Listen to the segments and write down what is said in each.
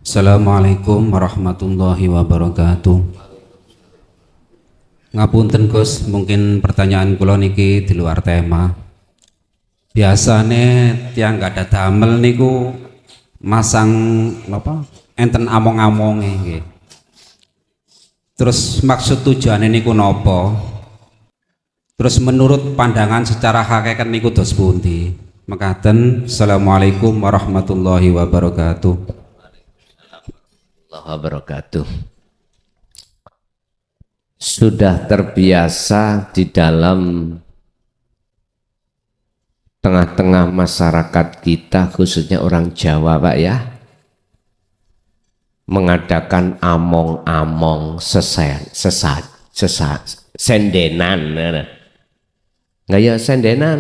Assalamualaikum warahmatullahi wabarakatuh. Ngapunten Gus, mungkin pertanyaan kula niki di luar tema. Biasane tiang gak ada damel niku masang apa? Enten among-amonge nggih. Terus maksud tujuane niku napa? Terus menurut pandangan secara hakikat niku dos pundi? Mekaten, Assalamualaikum warahmatullahi wabarakatuh. Wabarakatuh. Sudah terbiasa di dalam tengah-tengah masyarakat kita, khususnya orang Jawa Pak ya, mengadakan among-among sendenan. Nggak ya sendenan,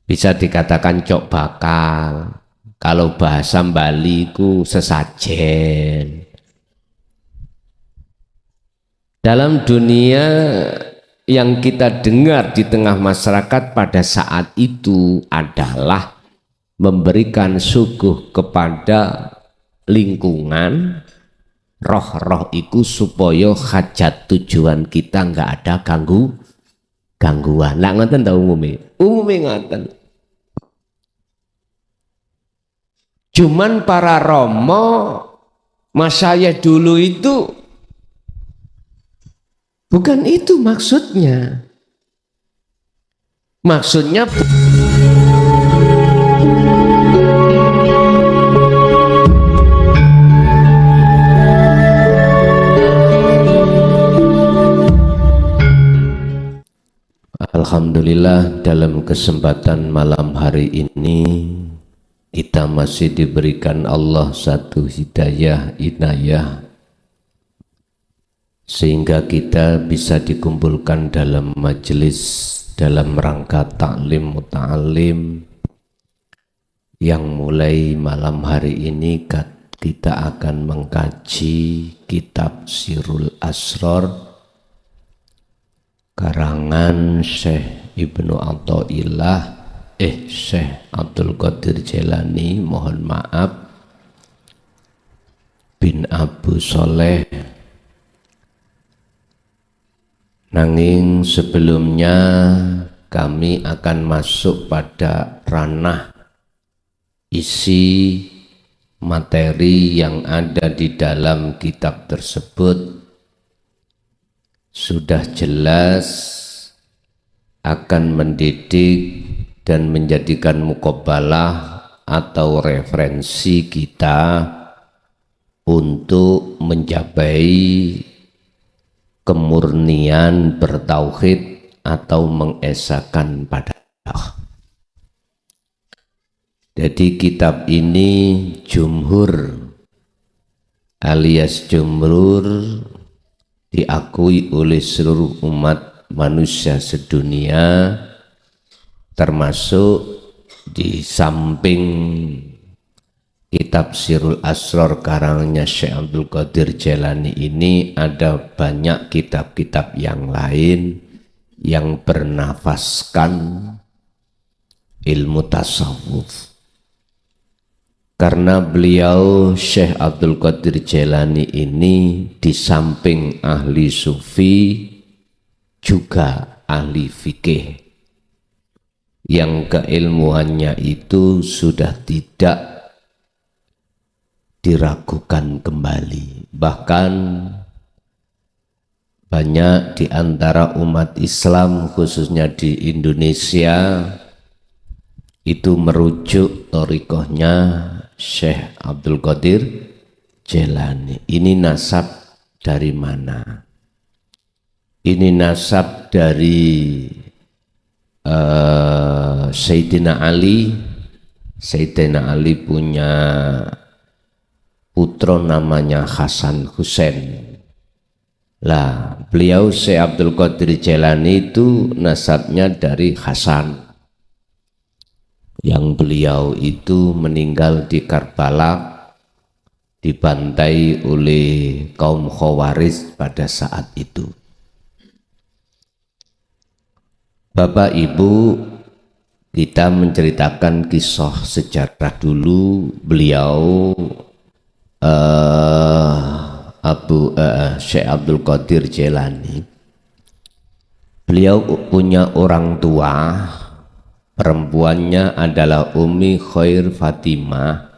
bisa dikatakan cok bakal. Kalau bahasa Bali ku sesajen. Dalam dunia yang kita dengar di tengah masyarakat pada saat itu adalah memberikan suguh kepada lingkungan, roh-roh itu supaya hajat tujuan kita nggak ada gangguan. Lah ngoten ta umume ngoten. Cuman para romo masaya dulu itu bukan itu maksudnya. Maksudnya Alhamdulillah, dalam kesempatan malam hari ini kita masih diberikan Allah satu hidayah, inayah, sehingga kita bisa dikumpulkan dalam majelis dalam rangka taklim muta'alim yang mulai malam hari ini kita akan mengkaji kitab Sirul Asrar karangan Syekh Ibnu Athaillah Syekh Abdul Qadir Jailani, mohon maaf, bin Abu Soleh. Nanging sebelumnya kami akan masuk pada ranah isi materi yang ada di dalam kitab tersebut. Sudah jelas akan mendidik dan menjadikan muqabbalah atau referensi kita untuk mencapai kemurnian bertauhid atau mengesahkan pada Allah. Jadi kitab ini jumhur alias jumhur diakui oleh seluruh umat manusia sedunia, termasuk di samping kitab Sirul Asrar karangannya Syekh Abdul Qadir Jailani ini ada banyak kitab-kitab yang lain yang bernafaskan ilmu tasawuf. Karena beliau Syekh Abdul Qadir Jailani ini di samping ahli sufi juga ahli fikih yang keilmuannya itu sudah tidak diragukan kembali. Bahkan banyak di antara umat Islam khususnya di Indonesia itu merujuk thariqahnya Syekh Abdul Qadir Jailani. Ini nasab dari mana? Ini nasab dari Sayyidina Ali. Sayyidina Ali punya putra namanya Hasan Husain. Lah, beliau Syekh Abdul Qadir Jailani itu nasabnya dari Hasan, yang beliau itu meninggal di Karbala dibantai oleh kaum Khawarij pada saat itu. Bapak Ibu, kita menceritakan kisah sejarah dulu beliau Syekh Abdul Qadir Jailani. Beliau punya orang tua, perempuannya adalah Umi Khair Fatimah,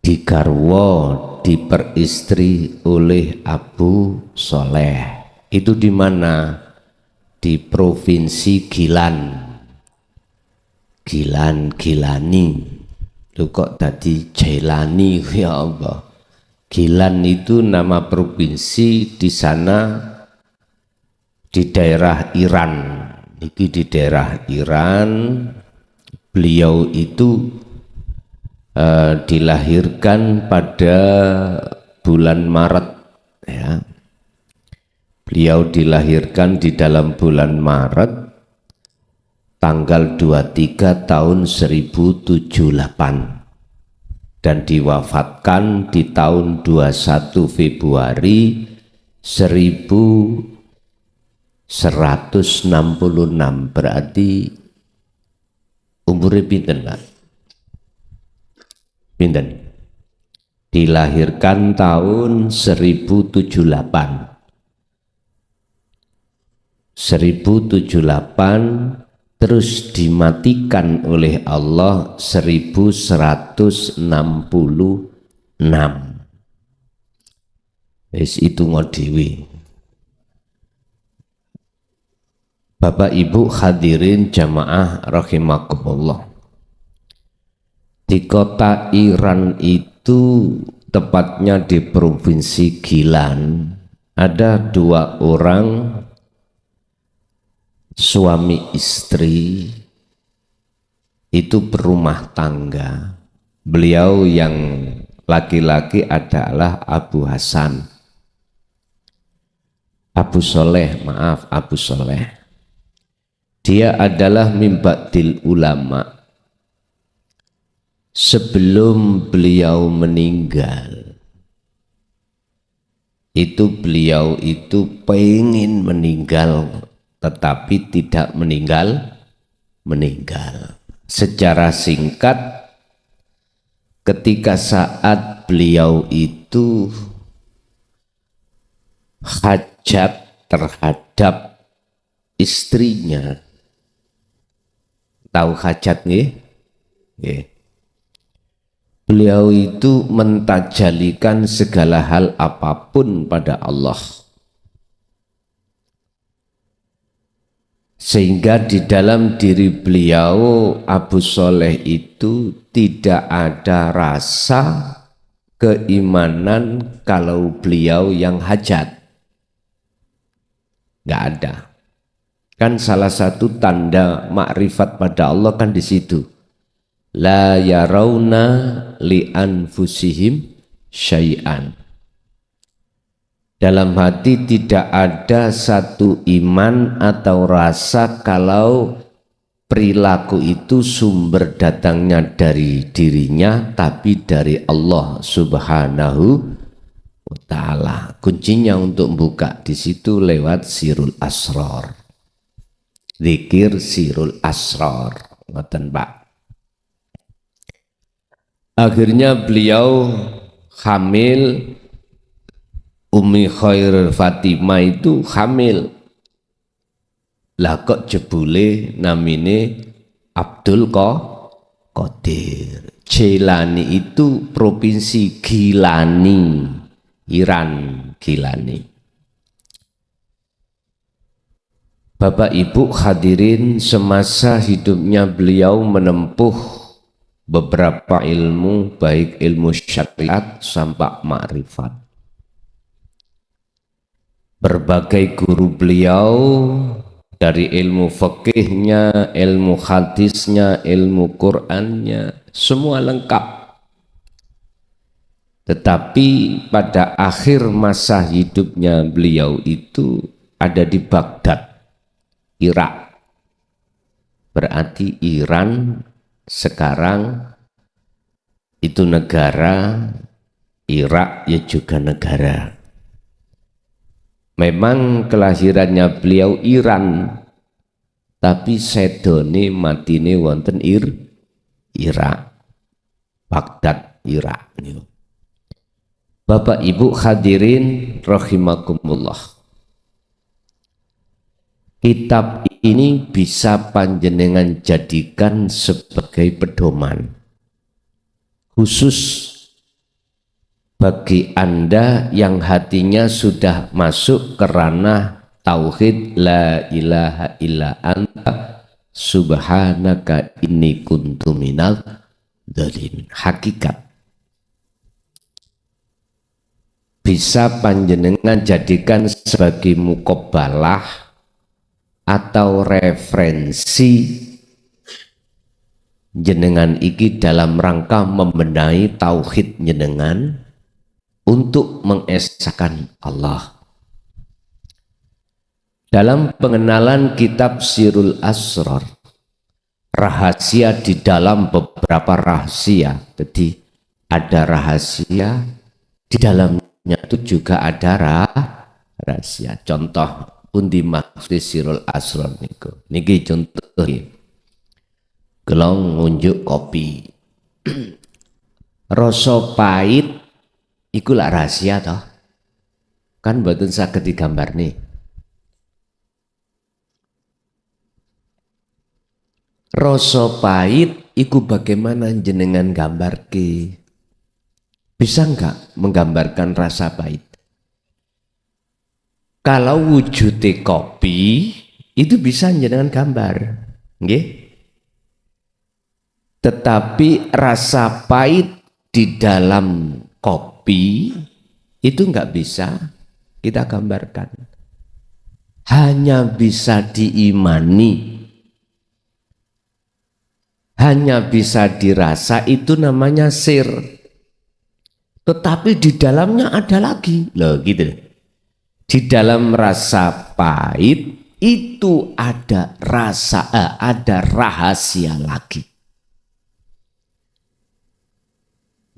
digarwa diperistri oleh Abu Soleh. Itu di mana? Di provinsi Gilani. Lu kok tadi Jailani, ya Allah. Gilan itu nama provinsi di sana, di daerah Iran. Ini di daerah Iran. Beliau itu dilahirkan pada bulan Maret, ya. Beliau dilahirkan di dalam bulan Maret tanggal 23 tahun 1078 dan diwafatkan di tahun 21 Februari 1166. Berarti umurnya pinten, Pak? Pinten? Dilahirkan tahun 1078 terus dimatikan oleh Allah 1166. Wis itu ngodewi. Bapak Ibu hadirin jamaah rahimakumullah. Di kota Iran itu, tepatnya di provinsi Gilan, ada dua orang suami istri itu berumah tangga. Beliau yang laki-laki adalah Abu Hasan, Abu Soleh. Dia adalah mimbatil ulama. Sebelum beliau meninggal, beliau itu pengen meninggal, tetapi tidak meninggal. Secara singkat, ketika saat beliau itu hajat terhadap istrinya, tahu hajat nggih? Beliau itu mentajalikan segala hal apapun pada Allah, sehingga di dalam diri beliau Abu Soleh itu tidak ada rasa keimanan kalau beliau yang hajat, nggak ada. Kan salah satu tanda makrifat pada Allah kan di situ. La yarawna li anfusihim syai'an. Dalam hati tidak ada satu iman atau rasa kalau perilaku itu sumber datangnya dari dirinya, tapi dari Allah Subhanahu wa Ta'ala. Kuncinya untuk buka di situ lewat Sirul Asrar. Zikir Sirul Asrar. Ngoten, Pak. Akhirnya beliau hamil. Umi Khair Fatimah itu hamil. Lah kok jebule namine Abdul Qadir. Jailani itu provinsi Gilani, Iran, Gilani. Bapak Ibu hadirin, semasa hidupnya beliau menempuh beberapa ilmu, baik ilmu syariat sampai makrifat. Berbagai guru beliau, dari ilmu fikihnya, ilmu hadisnya, ilmu Qur'annya, semua lengkap. Tetapi pada akhir masa hidupnya beliau itu ada di Baghdad, Irak. Berarti Iran sekarang itu negara, Irak ya juga negara. Memang kelahirannya beliau Iran, tapi sedone matine wonten Irak, Baghdad, Irak. Bapak Ibu hadirin rahimakumullah. Kitab ini bisa panjenengan jadikan sebagai pedoman khusus bagi Anda yang hatinya sudah masuk ke ranah tauhid la ilaha illa anta subhanaka inni kuntu minal dzalimin. Hakikat bisa panjenengan jadikan sebagai muqabbalah atau referensi jenengan iki dalam rangka membenahi tauhid jenengan untuk mengesahkan Allah. Dalam pengenalan kitab Sirul Asrar, rahasia di dalam beberapa rahasia, jadi ada rahasia di dalamnya itu juga ada rahasia. Contoh pundi maksud Sirul Asrar niku. Niki contoh gelong ngunjuk kopi. Rasa pahit iku lak rahasia toh. Kan mboten saged digambar nih. Rasa pahit iku bagaimana jenengan gambarke? Bisa enggak menggambarkan rasa pahit? Kalau wujudnya kopi itu bisa jenengan gambar, nggih. Tetapi rasa pahit di dalam kopi itu enggak bisa kita gambarkan. Hanya bisa diimani. Hanya bisa dirasa, itu namanya sir. Tetapi di dalamnya ada lagi. Loh gitu. Di dalam rasa pahit itu ada ada rahasia lagi.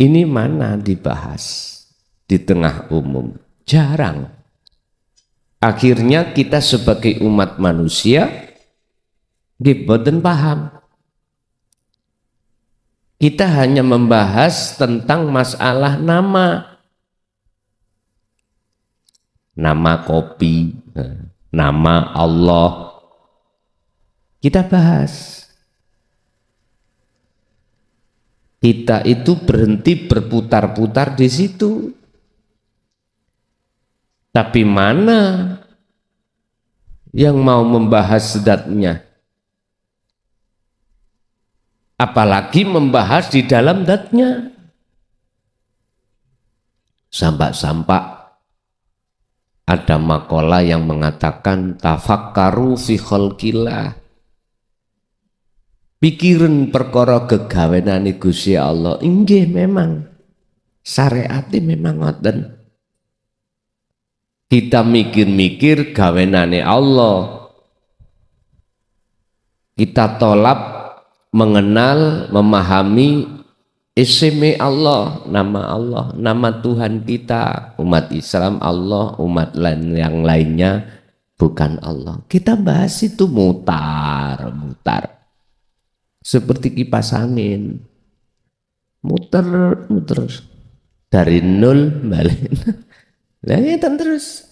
Ini mana dibahas di tengah umum? Jarang. Akhirnya kita sebagai umat manusia boten paham. Kita hanya membahas tentang masalah nama. Nama kopi, nama Allah, kita bahas. Kita itu berhenti berputar-putar di situ. Tapi mana yang mau membahas zatnya? Apalagi membahas di dalam zatnya. Sampak-sampak ada makalah yang mengatakan tafakkaru fi khalqillah. Pikiran perkara gegawenane Gusti Allah. Inggih memang syariate memang ngoten. Kita mikir-mikir gawenane Allah. Kita tolap mengenal, memahami ismi Allah, nama Tuhan kita. Umat Islam Allah, umat lain yang lainnya bukan Allah. Kita bahas itu mutar. Seperti kipas angin. Muter dari nol balik. Lah itu terus.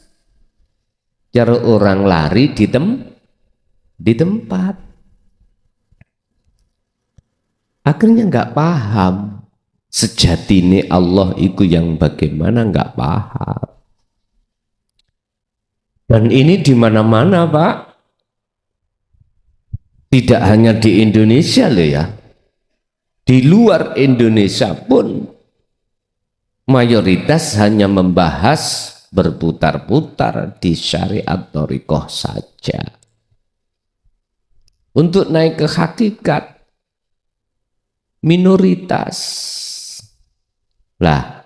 Cara orang lari di tempat. Akhirnya nggak paham sejatine Allah itu yang bagaimana, nggak paham. Dan ini di mana-mana, Pak. Tidak hanya di Indonesia loh ya. Di luar Indonesia pun mayoritas hanya membahas berputar-putar di syariat thariqah saja. Untuk naik ke hakikat minoritas. Lah,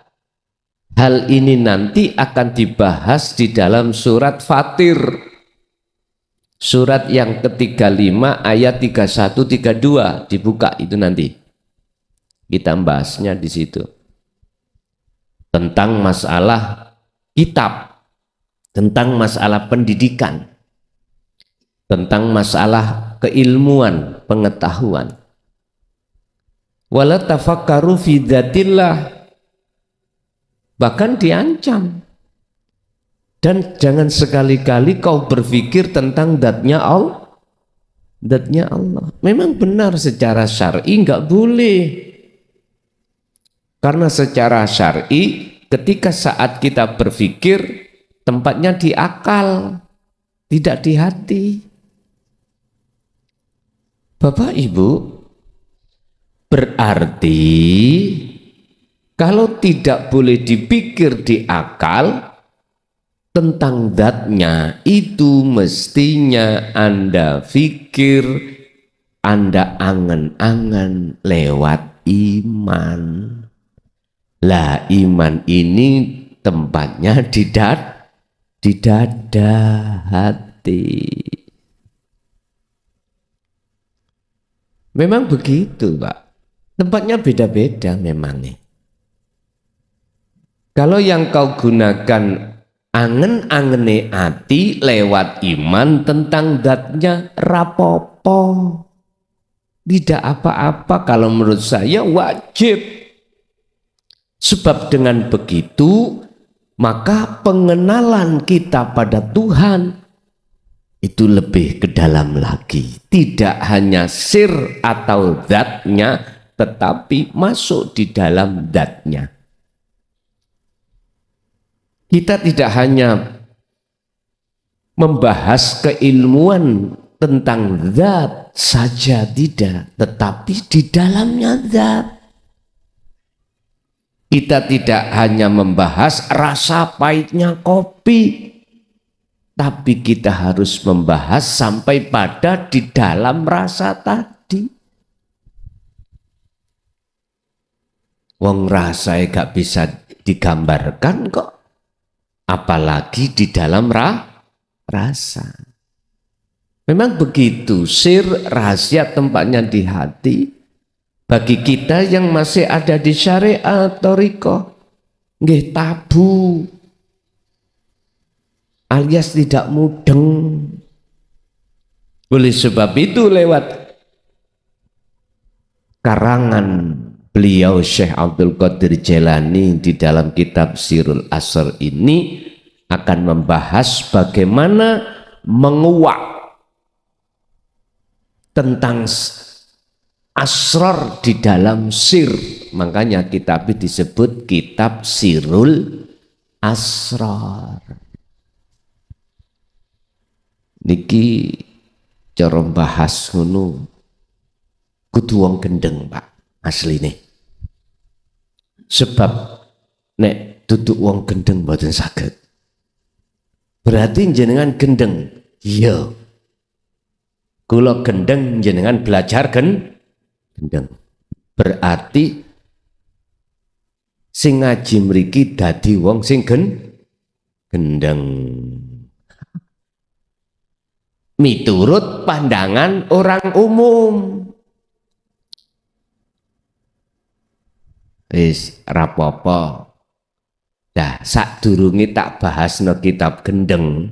hal ini nanti akan dibahas di dalam surat Fatir. Surat yang ke-35 ayat 31 32 dibuka itu nanti. Kita bahasnya di situ. Tentang masalah kitab, tentang masalah pendidikan, tentang masalah keilmuan, pengetahuan. Wala tafakkaru fi dzatillah, bahkan diancam. Dan jangan sekali-kali kau berpikir tentang zatnya Allah. Zatnya Allah. Memang benar secara syar'i enggak boleh. Karena secara syar'i ketika saat kita berpikir tempatnya di akal, tidak di hati. Bapak Ibu, berarti kalau tidak boleh dipikir di akal tentang zatnya, itu mestinya Anda pikir, Anda angan-angan lewat iman. Lah iman ini tempatnya di dada hati. Memang begitu, Pak. Tempatnya beda-beda memangnya. Kalau yang kau gunakan angen-angene hati lewat iman tentang zatnya, rapopo. Tidak apa-apa, kalau menurut saya wajib. Sebab dengan begitu maka pengenalan kita pada Tuhan itu lebih ke dalam lagi. Tidak hanya sir atau zatnya, tetapi masuk di dalam zatnya. Kita tidak hanya membahas keilmuan tentang zat saja, tidak, tetapi di dalamnya zat. Kita tidak hanya membahas rasa pahitnya kopi, tapi kita harus membahas sampai pada di dalam rasa tadi. Wong rasa gak bisa digambarkan kok, apalagi di dalam rasa. Memang begitu, sir rahasia tempatnya di hati. Bagi kita yang masih ada di syariat thariqah, nggih tabu, alias tidak mudeng. Oleh sebab itu lewat karangan beliau Syekh Abdul Qadir Jailani di dalam kitab Sirul Asr ini akan membahas bagaimana menguak tentang asrar di dalam sir. Makanya kitab ini disebut kitab Sirul Asrar. Niki cara bahas ngono kudu wong gendeng, Pak, asline. Sebab nek duduk wong gendeng mboten saged. Berarti jenengan gendeng. Iya. Kula gendeng jenengan belajar gendeng. Berarti sing ngaji mriki dadi wong sing gendeng. Miturut pandangan orang umum. Wis rapopo. Dah sadurunge tak bahasno kitab gendeng.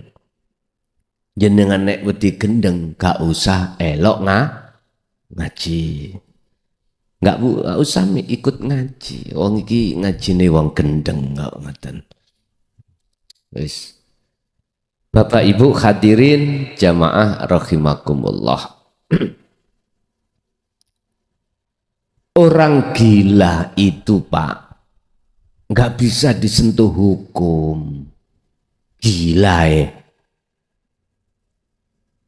Jenengan nek wedi gendeng gak usah elok ngaji. Gak usah ikut ngaji. Wong iki ngajine wong gendeng kok ngoten. Wis. Bapak Ibu hadirin jamaah rahimakumullah. Orang gila itu, Pak, nggak bisa disentuh hukum. Gila ya.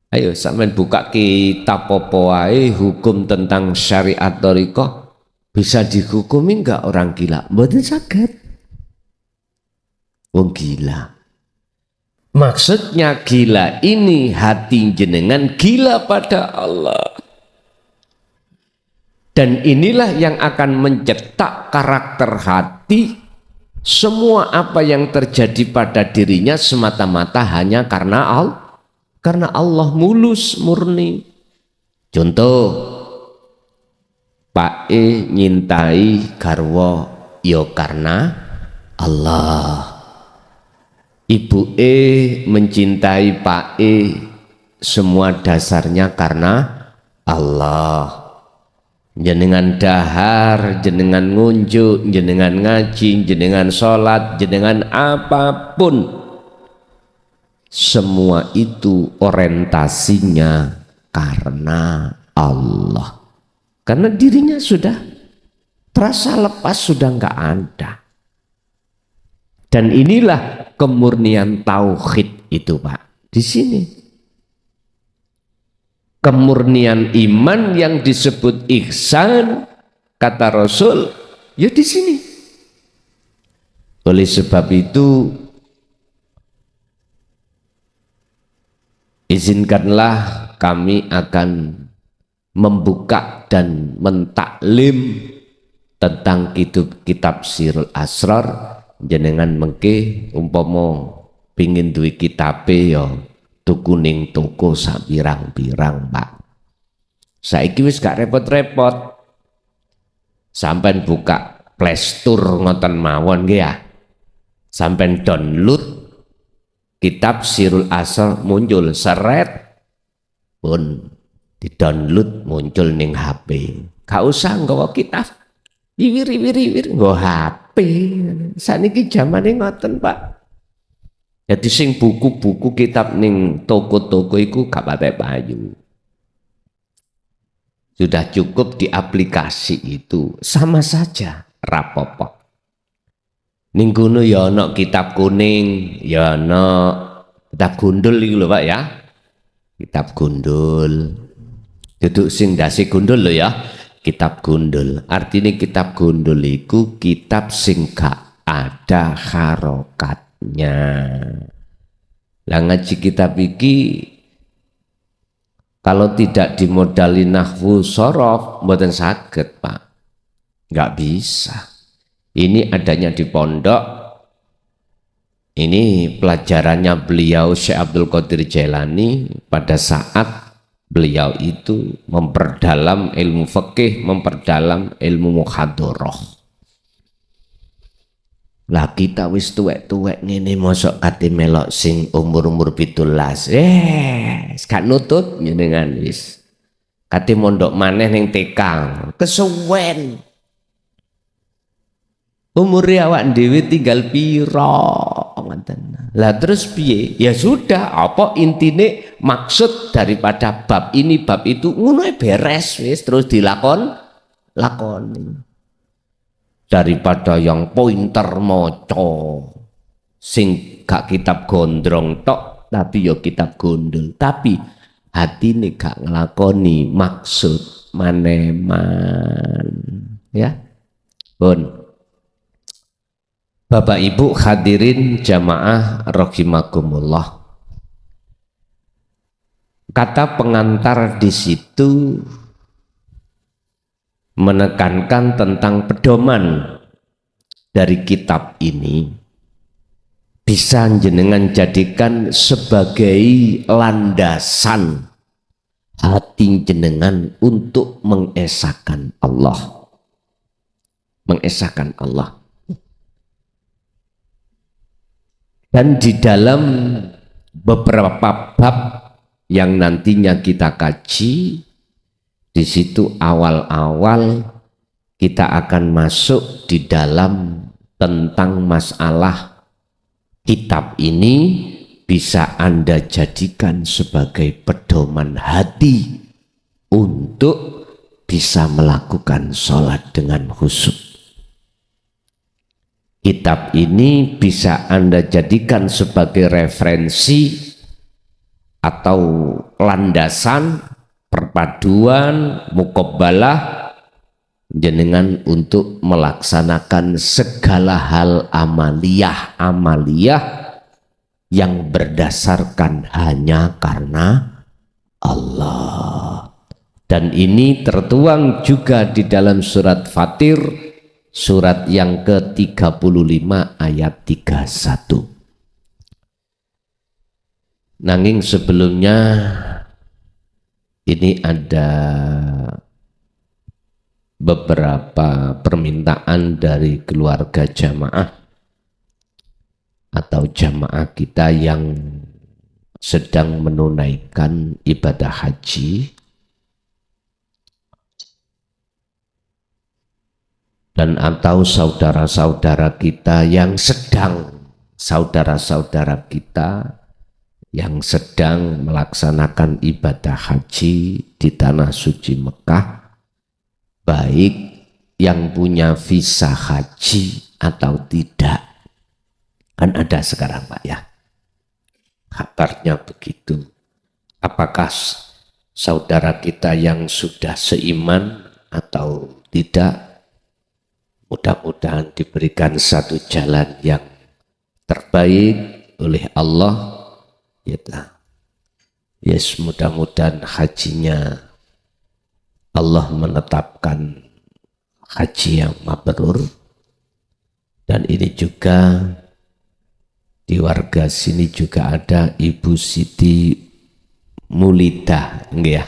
Ayo sampean buka kitab apa wae hukum tentang syariat thariqah, bisa dihukumi enggak orang gila? Mboten saged. Wong gila. Maksudnya gila ini hati jenengan gila pada Allah. Dan inilah yang akan mencetak karakter hati. Semua apa yang terjadi pada dirinya semata-mata hanya karena Allah. Karena Allah mulus murni. Contoh, Pak E nyintai garwa ya karena Allah. Ibu E mencintai Pak E semua dasarnya karena Allah. Jenengan dahar, jenengan ngunjuk, jenengan ngaji, jenengan sholat, jenengan apapun, semua itu orientasinya karena Allah. Karena dirinya sudah terasa lepas, sudah nggak ada. Dan inilah kemurnian tauhid itu, Pak. Di sini kemurnian iman yang disebut ihsan, kata Rasul, ya di sini. Oleh sebab itu, izinkanlah kami akan membuka dan mentaklim tentang kitab Sirul Asrar. Jenengan mengke umpama pingin duwe kitabe ya tuku ning toko sak pirang-pirang, Pak. Saiki wis gak repot-repot. Sampeyan buka Play Store ngoten mawon nggih ya. Sampeyan download kitab Sirul Asrar, muncul seret pun di-download muncul ning HP. Gak usah nggawa kitab. Wiwir nggo HP. Saniki zamane ngoten, Pak. Jadi sing buku-buku kitab ning toko-toko iku gak patek payu. Sudah cukup di aplikasi itu, sama saja rapopo. Ning kono ya ana kitab kuning, ya ana kitab gundul iku lho, Pak ya. Kitab gundul. Duduk sing ndase gundul lho ya. Kitab gundul. Artinya kitab gundul iku kitab sing gak ada harokatnya. Lah ngaji kitab iki kalau tidak dimodali nahwu sorof mboten saged, Pak. Nggak bisa. Ini adanya di pondok. Ini pelajarannya beliau Syekh Abdul Qadir Jailani pada saat beliau itu memperdalam ilmu fikih, memperdalam ilmu muhadharah. Lah kita wis tuwek-tuwek ngene mosok kate melok sing umur-umur 17. Gak nutut jenengan wis. Kate mondok maneh ning TK. Kesuwen. Umure awak dhewe tinggal pira ngoten. Lah terus piye? Ya sudah, apa intine maksud daripada bab ini bab itu ngono beres wis terus lakoni. Daripada yang pointer maca sing gak kitab gondrong tok tapi ya kitab gondol, tapi hatine gak nglakoni maksud maneman ya. Pun Bapak Ibu hadirin jamaah rahimakumullah. Kata pengantar di situ menekankan tentang pedoman dari kitab ini bisa jenengan jadikan sebagai landasan hati jenengan untuk mengesahkan Allah. Mengesahkan Allah. Dan di dalam beberapa bab yang nantinya kita kaji, di situ awal-awal kita akan masuk di dalam tentang masalah kitab ini bisa Anda jadikan sebagai pedoman hati untuk bisa melakukan sholat dengan khusyuk. Kitab ini bisa Anda jadikan sebagai referensi atau landasan perpaduan muqabbalah jenengan untuk melaksanakan segala hal amaliyah yang berdasarkan hanya karena Allah. Dan ini tertuang juga di dalam surat Fatir, surat yang ke-35 ayat 31. Nanging sebelumnya ini ada beberapa permintaan dari keluarga jamaah atau jamaah kita yang sedang menunaikan ibadah haji, dan atau saudara-saudara kita yang sedang melaksanakan ibadah haji di tanah suci Mekah, baik yang punya visa haji atau tidak. Kan ada sekarang Pak ya, kabarnya begitu. Apakah saudara kita yang sudah seiman atau tidak? Mudah-mudahan diberikan satu jalan yang terbaik oleh Allah. Yes, mudah-mudahan hajinya Allah menetapkan haji yang mabrur. Dan ini juga di warga sini juga ada Ibu Siti Mulida, ya.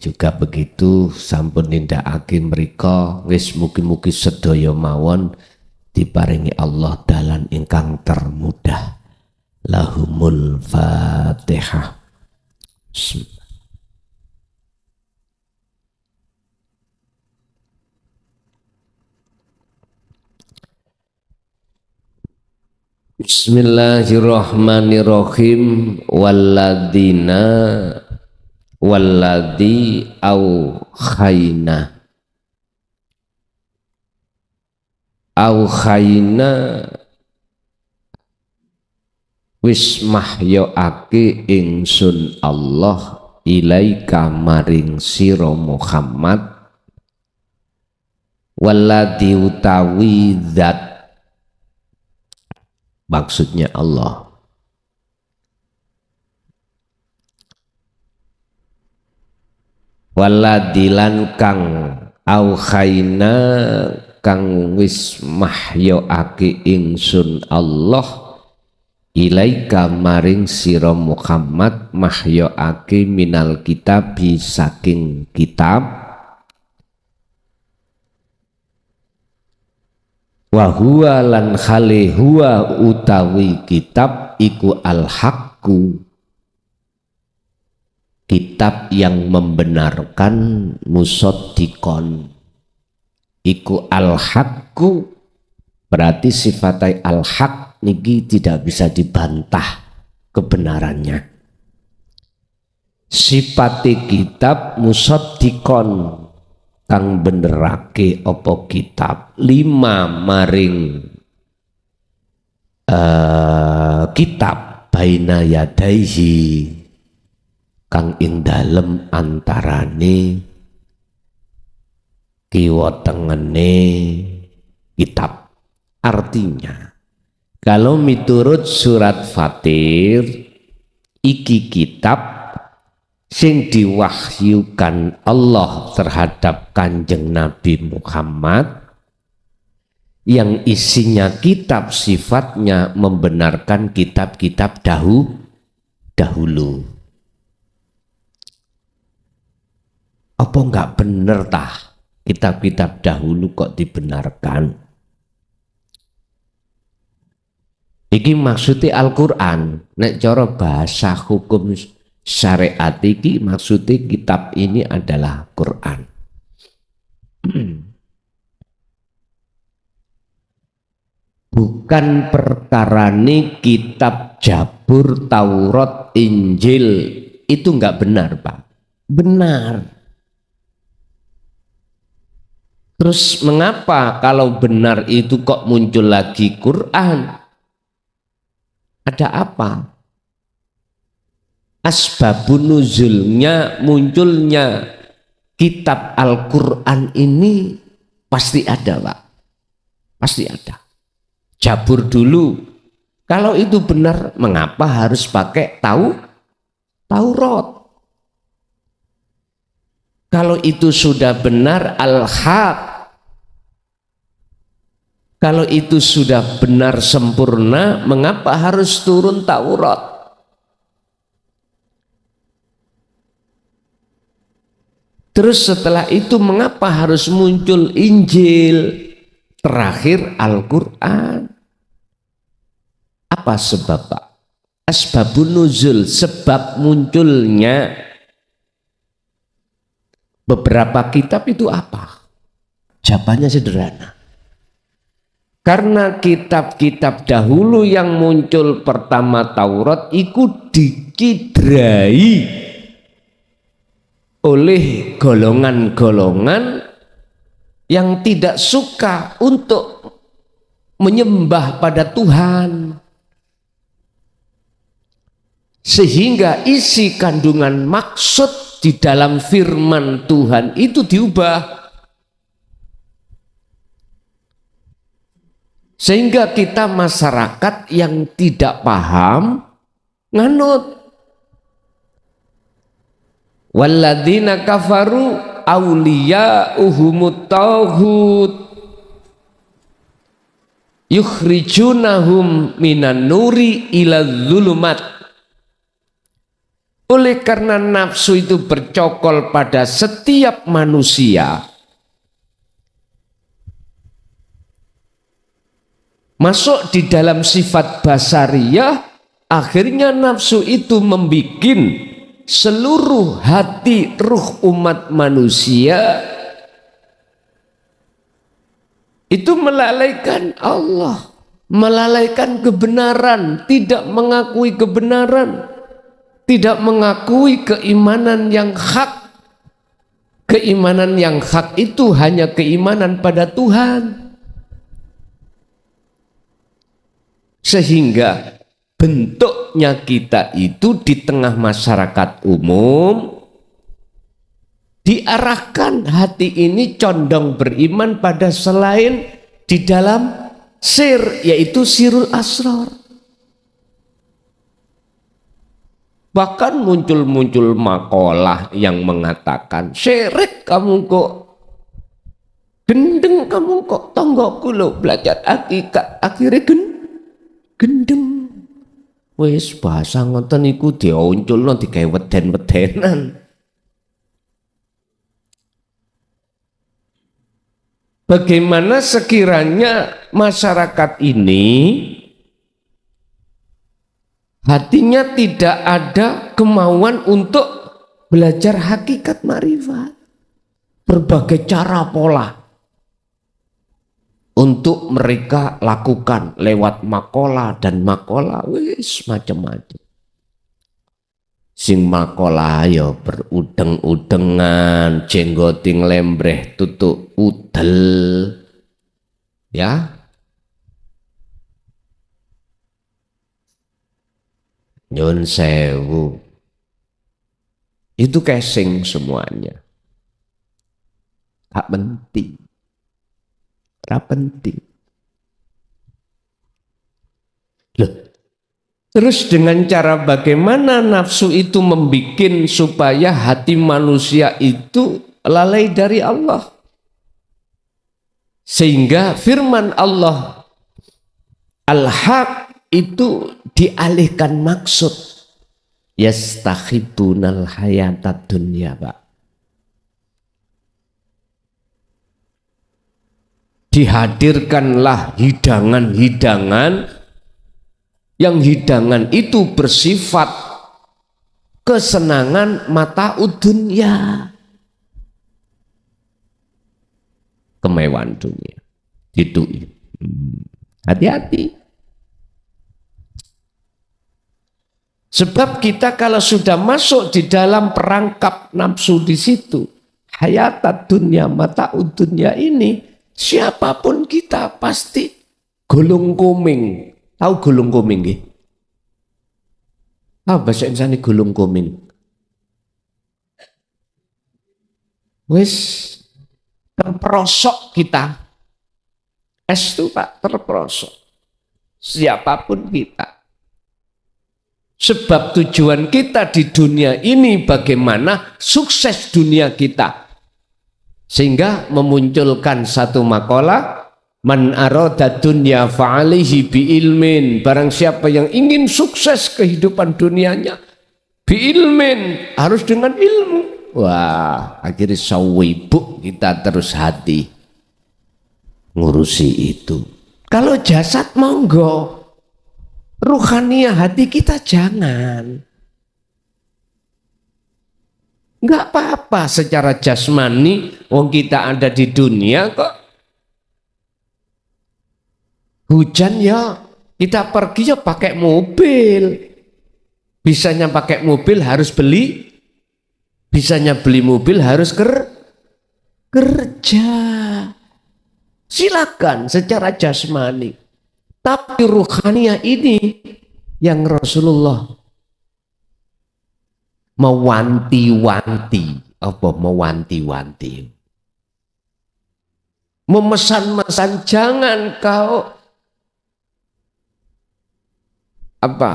Juga begitu sampun nindakake mrika, wis mugi-mugi sedaya mawon diparingi Allah dalan ingkang termudah. Lahumul Fatihah. Bismillahirrahmanirrahim. Walladzi aukhayna wis mahyoake ingsun Allah ilaika maring sira Muhammad, walladzi utawi zat, maksudnya Allah, waladilan kang aukhayna kang wis mahyoake ingsun Allah ilaika maring sira Muhammad, mahyoake minal kitab saking kitab, wa huwa lan khali huwa utawi kitab iku al-haqqu, kitab yang membenarkan, musaddiqon iku al-haqqu, berarti sifatai al-haq niki tidak bisa dibantah kebenarannya. Sifati kitab musaddiqon kang benerake opo kitab lima maring kitab baina yadaihi kang ing dalem antarane kiwa tengene kitab. Artinya kalau miturut surat Fatir iki kitab sing diwahyukan Allah terhadap Kanjeng Nabi Muhammad, yang isinya kitab sifatnya membenarkan kitab-kitab dahulu. Apa enggak bener tah kitab-kitab dahulu kok dibenarkan? Iki maksudnya Al-Quran. Nek cara bahasa hukum syariat iki maksudnya kitab ini adalah Quran. Bukan perkarane kitab Jabur, Taurat, Injil itu enggak benar, Pak. Benar. Terus mengapa kalau benar itu kok muncul lagi Quran? Ada apa? Asbabun nuzulnya munculnya kitab Al-Quran ini pasti ada, Pak. Pasti ada. Jabur dulu. Kalau itu benar, mengapa harus pakai Taurat? Kalau itu sudah benar Al-Haq, kalau itu sudah benar sempurna, mengapa harus turun Taurat? Terus setelah itu mengapa harus muncul Injil? Terakhir Al-Quran. Apa sebab, Pak? Asbabun nuzul, sebab munculnya beberapa kitab itu apa? Jawabannya sederhana. Karena kitab-kitab dahulu yang muncul pertama Taurat itu dikidrai oleh golongan-golongan yang tidak suka untuk menyembah pada Tuhan, sehingga isi kandungan maksud di dalam firman Tuhan itu diubah, sehingga kita masyarakat yang tidak paham nganut walladzina kafaru awliya'uhumut tauhud yukhrijunahum minan nuri ila dzulumat. Oleh karena nafsu itu bercokol pada setiap manusia, masuk di dalam sifat basariyah, akhirnya nafsu itu membikin seluruh hati ruh umat manusia itu melalaikan Allah, melalaikan kebenaran, tidak mengakui kebenaran, tidak mengakui keimanan yang hak. Keimanan yang hak itu hanya keimanan pada Tuhan. Sehingga bentuknya kita itu di tengah masyarakat umum diarahkan hati ini condong beriman pada selain di dalam sir, yaitu sirul asrar. Bahkan muncul-muncul makalah yang mengatakan syirik kamu kok, gendeng kamu kok, tonggoku lo belajar hakikat akhirnya gendeng. Wis bahasa ngoten iku dionculno digawe weden-wedenan. Bagaimana sekiranya masyarakat ini hatinya tidak ada kemauan untuk belajar hakikat makrifat, berbagai cara pola untuk mereka lakukan lewat makola dan makola, wis macam-macam. Sing makola ya berudeng-udengan, jenggoting lembreh tutuk udel, ya. Nyun sewu. Itu casing semuanya. Gak penting. Gak penting. Loh, terus dengan cara bagaimana nafsu itu membuat supaya hati manusia itu lalai dari Allah, sehingga firman Allah Al-Haq itu dialihkan maksud yastakhibunal hayatad dunya, Pak. Dihadirkanlah hidangan-hidangan yang hidangan itu bersifat kesenangan mata dunia, kemewahan dunia. Itu hati-hati. Sebab kita kalau sudah masuk di dalam perangkap nafsu di situ, hayatat dunia, mata dunia ini, siapapun kita pasti gulung kuming. Tahu gulung kuming nggih? Bahasa Indonesia gulung kuming. Wis terperosok kita. Es itu Pak terperosok. Siapapun kita. Sebab tujuan kita di dunia ini bagaimana sukses dunia kita. Sehingga memunculkan satu makalah, man arada dunya fa'alihi bi ilmin. Barang siapa yang ingin sukses kehidupan dunianya bi ilmin, harus dengan ilmu. Wah, akhirnya sawibuk kita terus hati ngurusi itu. Kalau jasad monggo, Ruhaniyah hati kita jangan. Enggak apa-apa secara jasmani, wong kita ada di dunia kok. Hujan ya, kita pergi ya pakai mobil. Bisanya pakai mobil harus beli, bisanya beli mobil harus kerja. Silakan secara jasmani. Tapi ruhaniyah ini yang Rasulullah mewanti-wanti, apa mewanti-wanti, memesan-mesan, jangan kau apa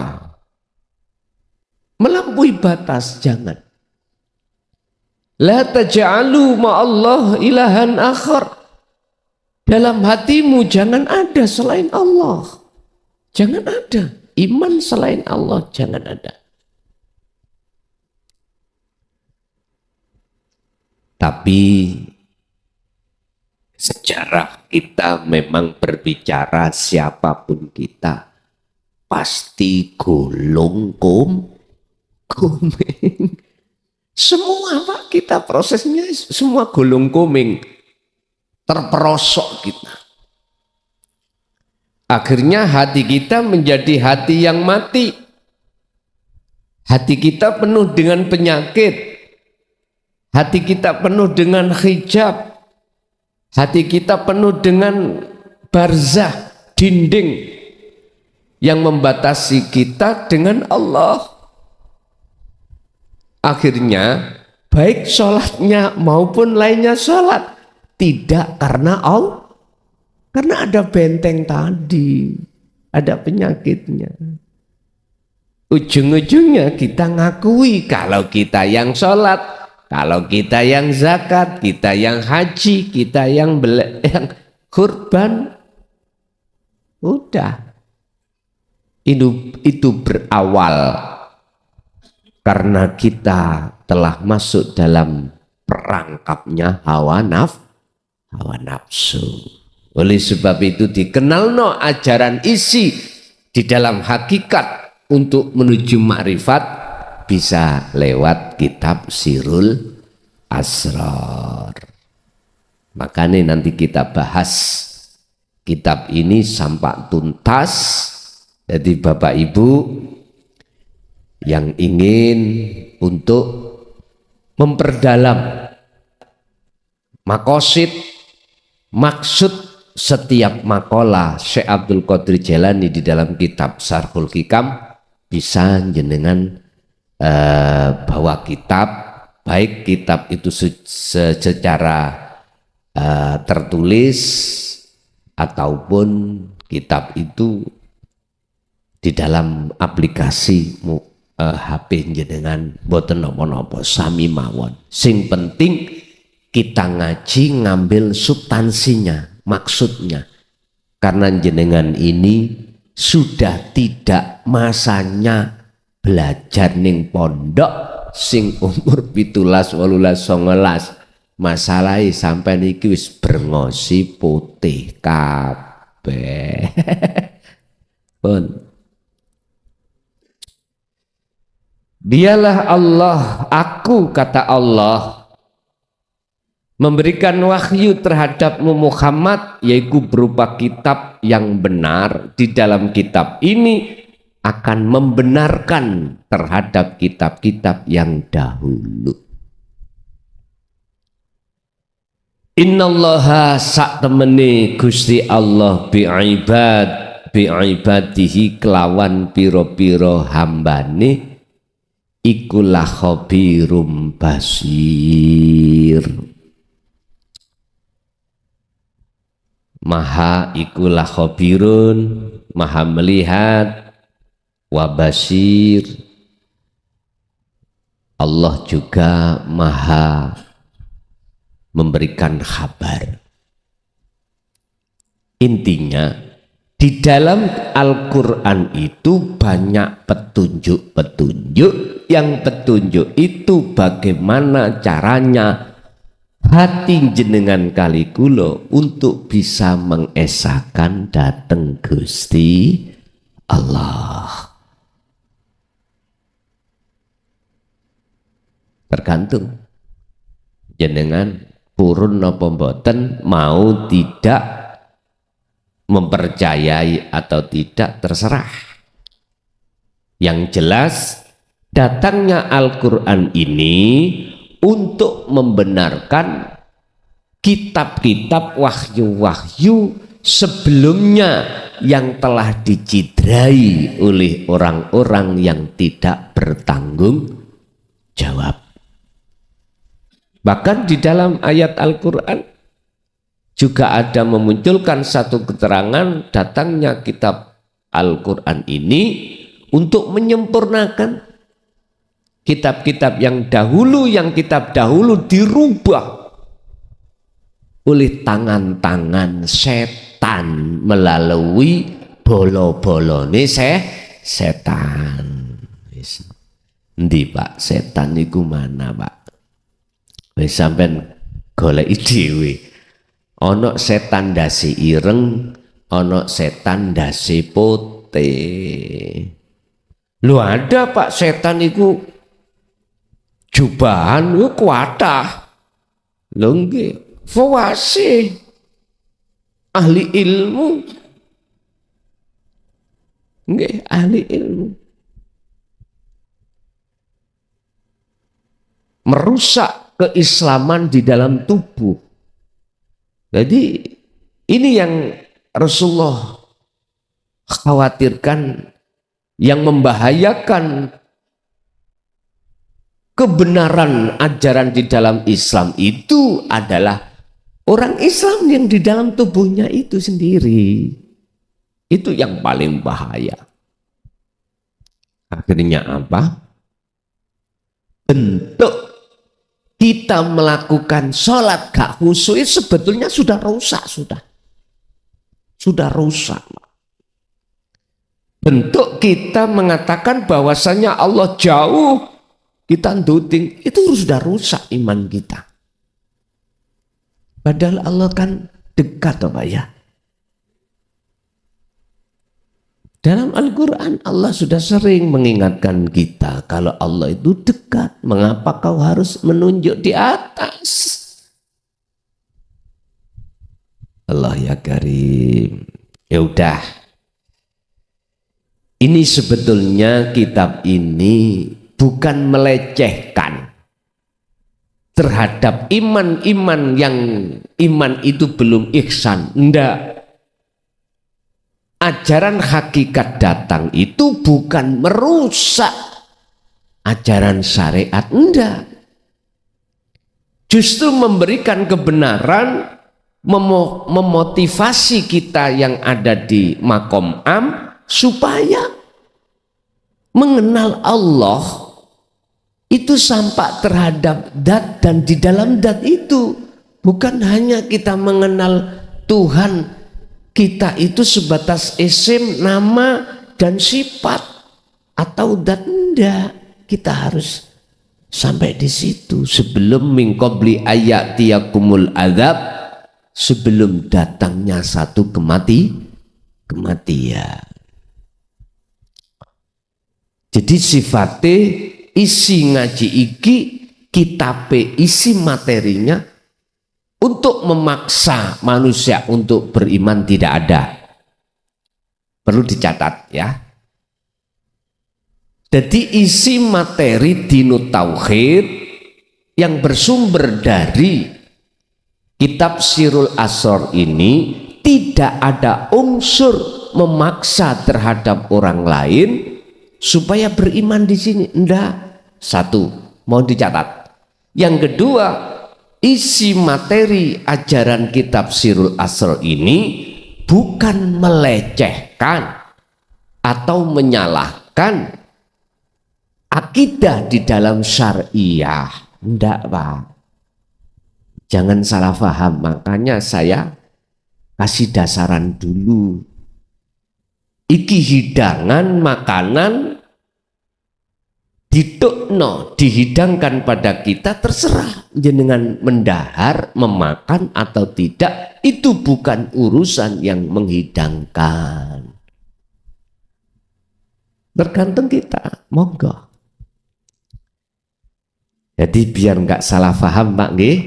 melampaui batas, jangan. La taj'alu ma'allah ilahan akhar. Dalam hatimu jangan ada selain Allah. Jangan ada iman selain Allah, jangan ada. Tapi sejarah kita memang berbicara siapapun kita pasti gulung kuming. Semua Pak, kita prosesnya semua gulung kuming. Terperosok kita. Akhirnya hati kita menjadi hati yang mati. Hati kita penuh dengan penyakit. Hati kita penuh dengan hijab. Hati kita penuh dengan barzah, dinding yang membatasi kita dengan Allah. Akhirnya baik sholatnya maupun lainnya sholat tidak karena Allah, karena ada benteng tadi, ada penyakitnya. Ujung-ujungnya kita ngakui kalau kita yang sholat, kalau kita yang zakat, kita yang haji, kita yang kurban, udah. Itu berawal karena kita telah masuk dalam perangkapnya hawa nafsu. Oleh sebab itu dikenalno ajaran isi di dalam hakikat untuk menuju makrifat bisa lewat kitab Sirul Asrar. Makanya nanti kita bahas kitab ini sampai tuntas. Jadi Bapak Ibu yang ingin untuk memperdalam makosid, maksud setiap makalah Syekh Abdul Qadir Jailani di dalam kitab Sarhul Hikam, bisa jenengan bawa kitab, baik kitab itu secara tertulis ataupun kitab itu di dalam aplikasi HP jenengan boten napa-napa sami mawon. Sing penting kita ngaji ngambil substansinya, maksudnya. Karena jenengan ini sudah tidak masanya belajar ning pondok sing umur 17, 18, 19. Masalahe sampai niki wis brengosi putih kabeh. Pun Dialah Allah, aku kata Allah memberikan wahyu terhadapmu Muhammad, yaitu berupa kitab yang benar. Di dalam kitab ini akan membenarkan terhadap kitab-kitab yang dahulu. Innallaha sak temene Gusti Allah bi'ibadihi kelawan piro-piro hambane ikulah khabirum basir. Maha ikulah khabirun, maha melihat, wabasir. Allah juga maha memberikan kabar. Intinya di dalam Al-Quran itu banyak petunjuk-petunjuk, yang petunjuk itu bagaimana caranya hati jenengan kali kula untuk bisa mengesahkan dateng Gusti Allah. Tergantung jenengan purun napa mboten, mau tidak mempercayai atau tidak terserah. Yang jelas datangnya Al-Quran ini untuk membenarkan kitab-kitab wahyu-wahyu sebelumnya yang telah dicidrai oleh orang-orang yang tidak bertanggung jawab. Bahkan di dalam ayat Al-Quran juga ada memunculkan satu keterangan datangnya kitab Al-Quran ini untuk menyempurnakan kitab-kitab yang kitab dahulu dirubah oleh tangan-tangan setan melalui bolo-bolone setan. Ndi Pak, setan niku mana Pak? Wis sampean goleki dhewe. Ana setan ndase ireng, ana setan ndase putih. Lho ada Pak setan iku jubahan ku kuatah. Lho nggih, fawasi ahli ilmu. Nggih, ahli ilmu. Merusak keislaman di dalam tubuh. Jadi ini yang Rasulullah khawatirkan, yang membahayakan kebenaran ajaran di dalam Islam itu adalah orang Islam yang di dalam tubuhnya itu sendiri. Itu yang paling bahaya. Akhirnya apa? Bentuk kita melakukan sholat gak khusyuk itu sebetulnya sudah rusak, sudah rusak. Bentuk kita mengatakan bahwasanya Allah jauh, kita nduting, itu sudah rusak iman kita. Padahal Allah kan dekat, Pak ya. Dalam Al-Quran Allah sudah sering mengingatkan kita kalau Allah itu dekat. Mengapa kau harus menunjuk di atas? Allah ya Karim. Ya udah. Ini sebetulnya kitab ini bukan melecehkan terhadap iman-iman yang iman itu belum ihsan. Enggak. Ajaran hakikat datang itu bukan merusak ajaran syariat, enggak. Justru memberikan kebenaran, memotivasi kita yang ada di makom am supaya mengenal Allah itu sampai terhadap dat, dan di dalam dat itu bukan hanya kita mengenal Tuhan kita itu sebatas isim, nama dan sifat atau dat, enggak. Kita harus sampai di situ sebelum min qabli ayatiyakumul adzab, sebelum datangnya satu kematian. Jadi sifatnya isi ngaji iki, kitabe isi materinya untuk memaksa manusia untuk beriman tidak ada. Perlu dicatat ya. Jadi isi materi dinut tauhid yang bersumber dari kitab Sirul Asrar ini tidak ada unsur memaksa terhadap orang lain supaya beriman di sini. Enggak. Satu, mau dicatat. Yang kedua, isi materi ajaran kitab Sirul Asrar ini bukan melecehkan atau menyalahkan akidah di dalam syariah. Enggak Pak, jangan salah paham. Makanya saya kasih dasaran dulu. Iki hidangan makanan ditukno, dihidangkan pada kita, terserah jenengan mendahar, memakan atau tidak, itu bukan urusan yang menghidangkan. Tergantung kita, monggo. Jadi biar nggak salah paham Pak nggih,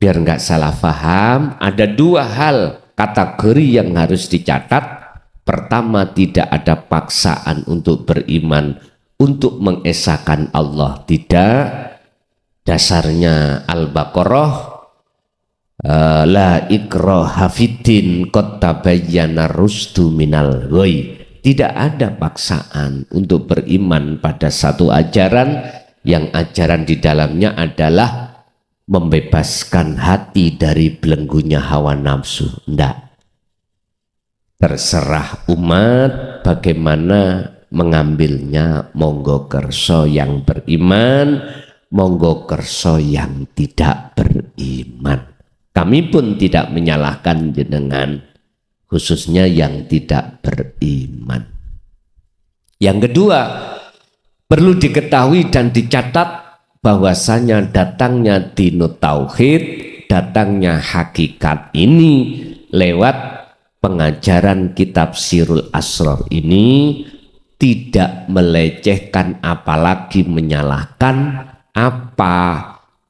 biar nggak salah paham, ada dua hal kategori yang harus dicatat. Pertama, tidak ada paksaan untuk beriman, untuk mengesahkan Allah, tidak. Dasarnya Al-Baqarah, la ikraha fiddin qad tabayyana rusdu minal ghoi. Tidak ada paksaan untuk beriman pada satu ajaran yang ajaran di dalamnya adalah membebaskan hati dari belenggunya hawa nafsu. Tidak. Terserah umat bagaimana mengambilnya, monggo kerso yang beriman, monggo kerso yang tidak beriman. Kami pun tidak menyalahkan jenengan, khususnya yang tidak beriman. Yang kedua, perlu diketahui dan dicatat bahwasanya datangnya dinut tauhid, datangnya hakikat ini lewat pengajaran kitab Sirul Asrar ini tidak melecehkan apalagi menyalahkan apa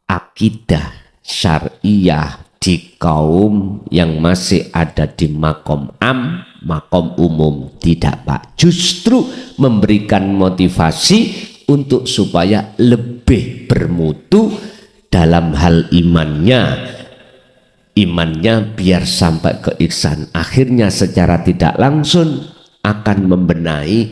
akidah syariah di kaum yang masih ada di makom makom umum. Tidak Pak, justru memberikan motivasi untuk supaya lebih bermutu dalam hal imannya biar sampai ke ihsan. Akhirnya secara tidak langsung akan membenahi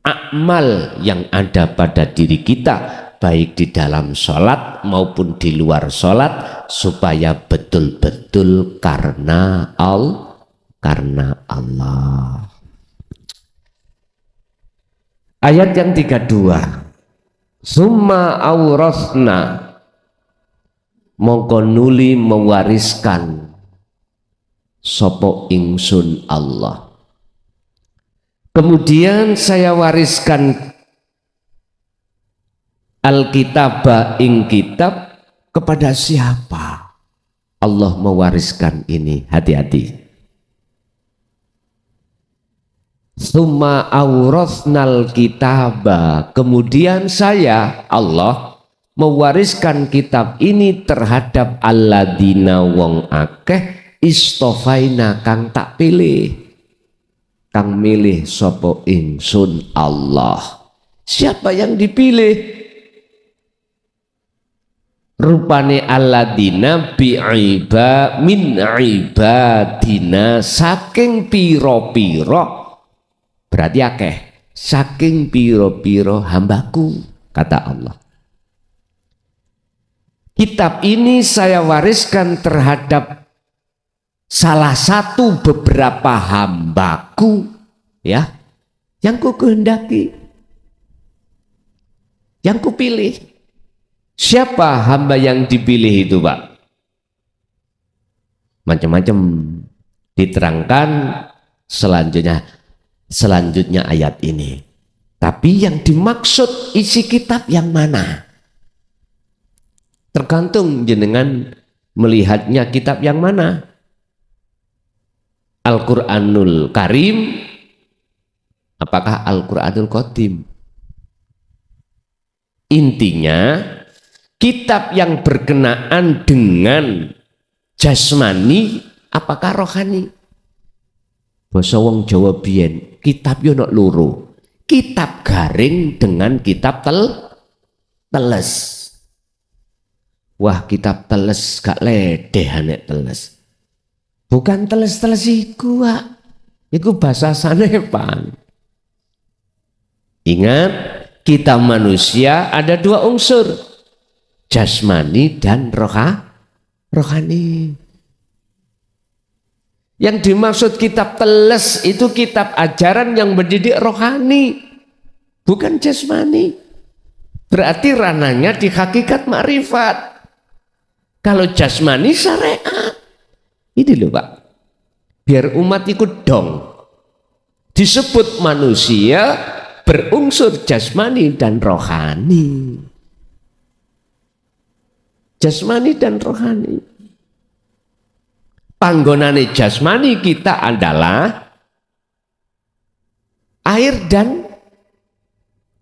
amal yang ada pada diri kita, baik di dalam sholat maupun di luar sholat, supaya betul-betul karena Allah. Ayat yang 32, summa aurasna, mongko nuli mewariskan sopo ingsun Allah. Kemudian saya wariskan Alkitab ing kitab kepada siapa? Allah mewariskan ini, hati-hati. Summa aurasnal kitaba, kemudian saya Allah mewariskan kitab ini terhadap alladzina wong akeh istofaina kang tak pilih, kang milih sopo ingsun Allah. Siapa yang dipilih? Rupane alladzina bi'iba min ibadina, saking piro-piro, berarti akeh, saking piro-piro hambaku, kata Allah. Kitab ini saya wariskan terhadap salah satu beberapa hambaku, ya, yang ku kehendaki, yang ku pilih. Siapa hamba yang dipilih itu Pak? Macam-macam diterangkan selanjutnya ayat ini. Tapi yang dimaksud isi kitab yang mana? Tergantung jenengan melihatnya kitab yang mana. Al-Quranul Karim, apakah Al-Quranul Qadim? Intinya kitab yang berkenaan dengan jasmani apakah rohani? Basa wong Jawa biyen, kitab yo nek loro. Kitab garing dengan kitab teles. Wah, kitab teles gak ledeh nek teles. Bukan teles-teles iku, Pak. Iku bahasa sanepan. Ingat, kita manusia ada dua unsur, jasmani dan rohani. Yang dimaksud kitab teles itu kitab ajaran yang mendidik rohani, bukan jasmani. Berarti ranahnya di hakikat makrifat. Kalau jasmani syariat. Ini loh Pak, biar umat ikut dong. Disebut manusia berunsur jasmani dan rohani. Jasmani dan rohani. Panggonane jasmani kita adalah air dan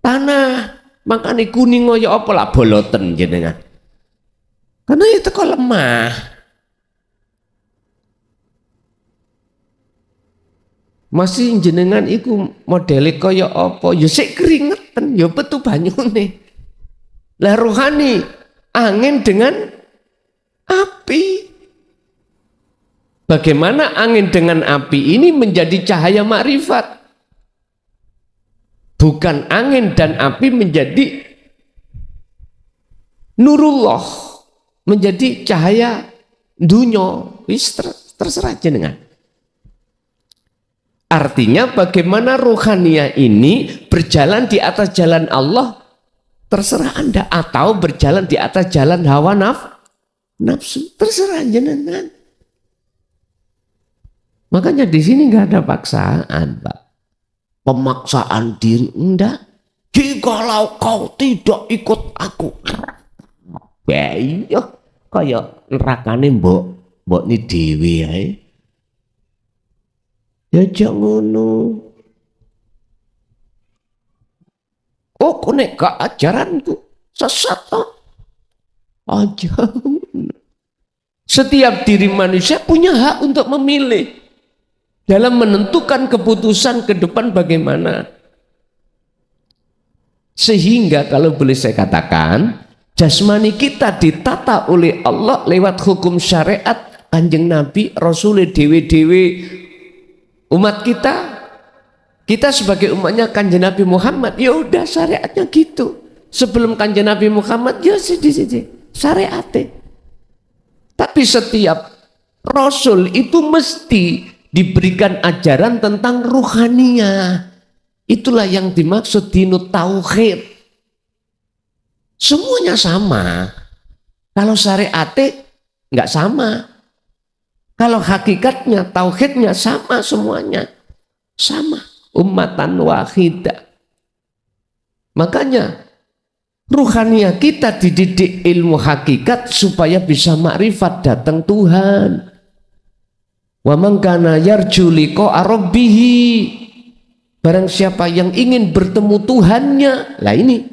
tanah. Makanya kuning kaya apa lah boloten jenengan. Karena itu kok lemah. Masih jenengan iku modele kaya apa? Ya sik keringetan, ya betu banyune. Lah rohani angin dengan api. Bagaimana angin dengan api ini menjadi cahaya makrifat? Bukan angin dan api menjadi nurullah, menjadi cahaya dunya. Terserah jenengan. Artinya bagaimana rohania ini berjalan di atas jalan Allah, terserah Anda, atau berjalan di atas jalan hawa nafsu, terserah jenengan. Makanya di sini nggak ada paksaan, Pak. Pemaksaan diri enggak. Jikalau kau tidak ikut aku, iya kayak nerakane mbok ni dewi ya. Ya jangan ngono. Oh kok nek gak ajaranku sesat toh. Aja. Setiap diri manusia punya hak untuk memilih dalam menentukan keputusan ke depan bagaimana. Sehingga kalau boleh saya katakan, jasmani kita ditata oleh Allah lewat hukum syariat Kanjeng Nabi, Rasul dewe-dewe umat kita. Kita sebagai umatnya Kanjeng Nabi Muhammad, ya udah syariatnya gitu. Sebelum Kanjeng Nabi Muhammad ya sidi-sidi syariatnya. Tapi setiap Rasul itu mesti diberikan ajaran tentang ruhaniyah. Itulah yang dimaksud dinut tauhid. Semuanya sama. Kalau syariatnya nggak sama. Kalau hakikatnya, tauhidnya sama semuanya. Sama. Ummatan wahidah. Makanya ruhaniyah kita dididik ilmu hakikat supaya bisa makrifat datang Tuhan. Wa man kana yarju liqa'a rabbih, barang siapa yang ingin bertemu Tuhannya, lah ini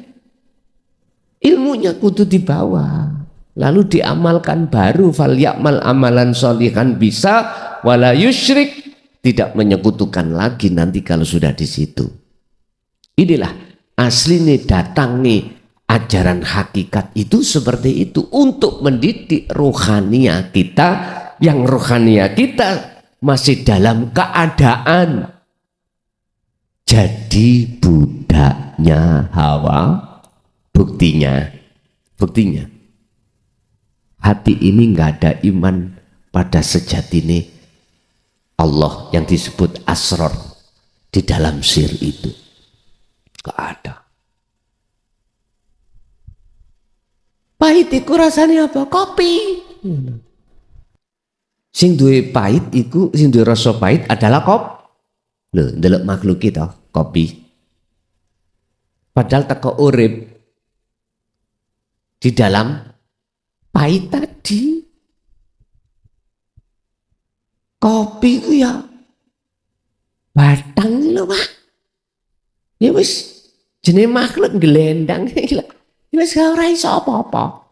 ilmunya kudu dibawa lalu diamalkan, baru fal ya'mal amalan sholihan bisa wala yusyrik, tidak menyekutukan lagi nanti kalau sudah di situ. Inilah asli nih datang nih ajaran hakikat itu seperti itu untuk mendidik rohaniah kita, yang rohaniah kita masih dalam keadaan jadi budaknya hawa. Buktinya hati ini nggak ada iman pada sejatine Allah yang disebut asror di dalam sir itu, nggak ada. Pahit iku rasanya apa? Kopi. Sing duwe pahit iku, sing duwe rasa pahit adalah lho, ndelok makhluk kita kopi. Padahal teko urip di dalam pahit tadi. Kopi ku ya batang lho, Pak. Ya wis jenenge makhluk gelendang iki lho. Wis ora iso apa-apa.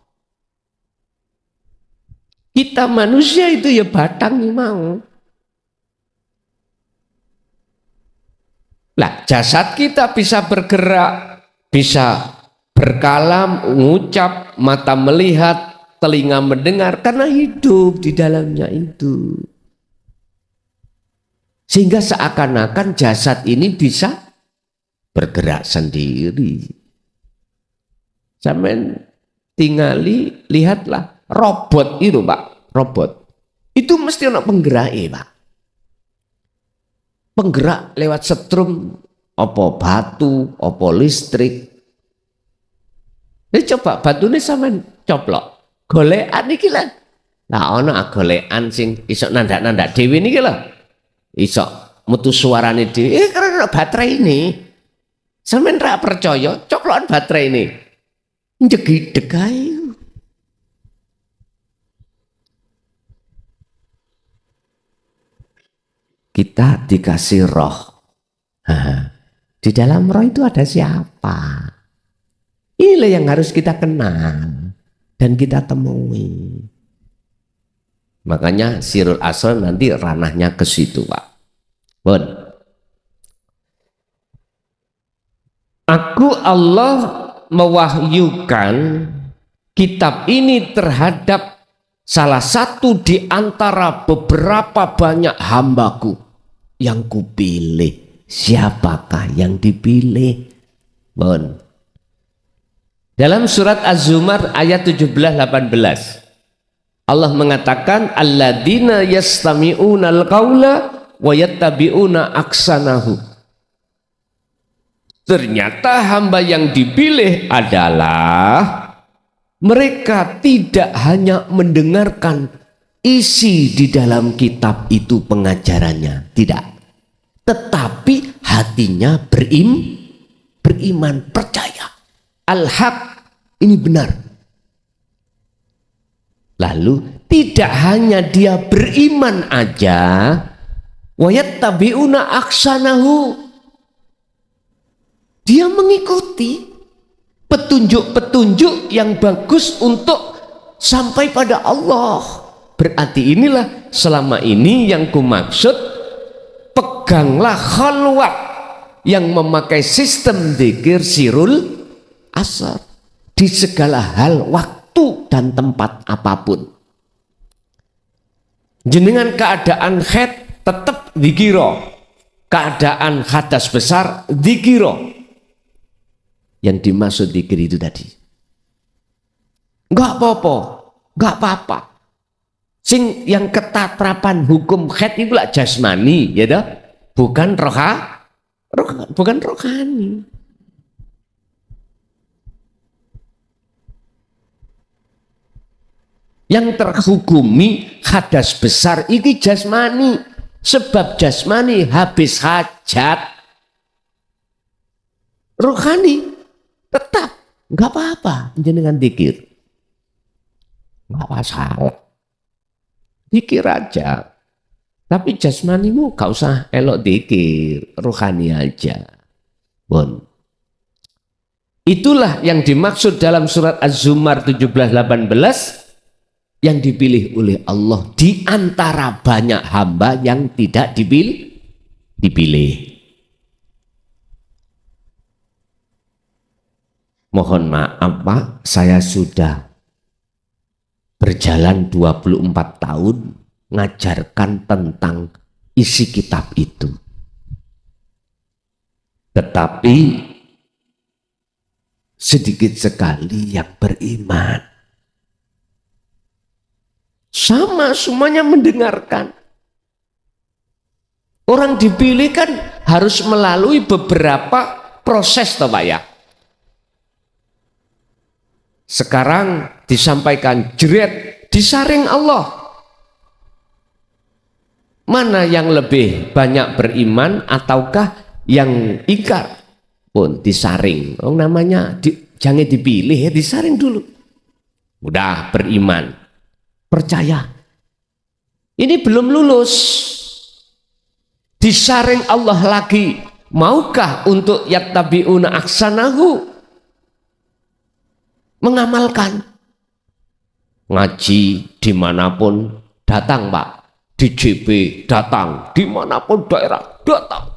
Kita manusia itu ya batang mau. Lah jasad kita bisa bergerak, bisa berkalam, mengucap, mata melihat, telinga mendengar karena hidup di dalamnya itu. Sehingga seakan-akan jasad ini bisa bergerak sendiri. Sampai tingali, lihatlah robot itu, Pak, robot. Itu mesti ada penggerak, Pak. Penggerak lewat setrum, opo batu, opo listrik. Ini coba batu ini sampean coplok, golekan iki lho. Lah ana golekan sing iso nandak-nandak dhewe niki lho. Iso metu suarane dhewe. Karena baterai ini. Sampeyan ra percaya, coplokan baterai ini. Njegideg ae. Kita dikasih roh. Di dalam roh itu ada siapa? Inilah yang harus kita kenal dan kita temui. Makanya Sirul Asrar nanti ranahnya ke situ, Pak. Bon. Aku Allah mewahyukan kitab ini terhadap salah satu di antara beberapa banyak hambaku yang kupilih. Siapakah yang dipilih? Bon. Dalam surat Az-Zumar ayat 17-18 Allah mengatakan alladzina yastami'unal qaula wa yattabi'una aksanahu. Ternyata hamba yang dipilih adalah mereka tidak hanya mendengarkan isi di dalam kitab itu pengajarannya, tidak, tetapi hatinya beriman, percaya al-haq ini benar. Lalu tidak hanya dia beriman aja, wa yattabi'una aksanahu, dia mengikuti petunjuk-petunjuk yang bagus untuk sampai pada Allah. Berarti inilah selama ini yang kumaksud, peganglah khalwat yang memakai sistem dzikir Sirul Asrar di segala hal, waktu dan tempat apapun. Jenengan keadaan haid tetap dzikiro, keadaan hadas besar dzikiro. Yang dimaksud dzikir itu tadi, enggak apa-apa. Sing yang ketatrapan hukum haid itu lah jasmani, ya dah, bukan rohani. Yang terhukumi hadas besar ini jasmani, sebab jasmani habis hajat. Rohani tetap nggak apa-apa jenengan dzikir, nggak masalah, dzikir aja. Tapi jasmanimu gak usah elok dzikir, rohani aja. Bon. Itulah yang dimaksud dalam surat Az-Zumar 17-18 yang dipilih oleh Allah di antara banyak hamba yang tidak dipilih. Mohon maaf Pak, saya sudah berjalan 24 tahun ngajarkan tentang isi kitab itu. Tetapi sedikit sekali yang beriman. Sama semuanya mendengarkan. Orang dipilih kan harus melalui beberapa proses toh Pak ya. Sekarang disampaikan jeret, disaring Allah. Mana yang lebih banyak beriman ataukah yang ingkar? Pun disaring. Oh, namanya jangan dipilih, disaring dulu. Udah beriman, percaya. Ini belum lulus. Disaring Allah lagi. Maukah untuk yattabi'una aksanahu? Mengamalkan. Ngaji dimanapun datang Pak, di JB datang, dimanapun daerah datang.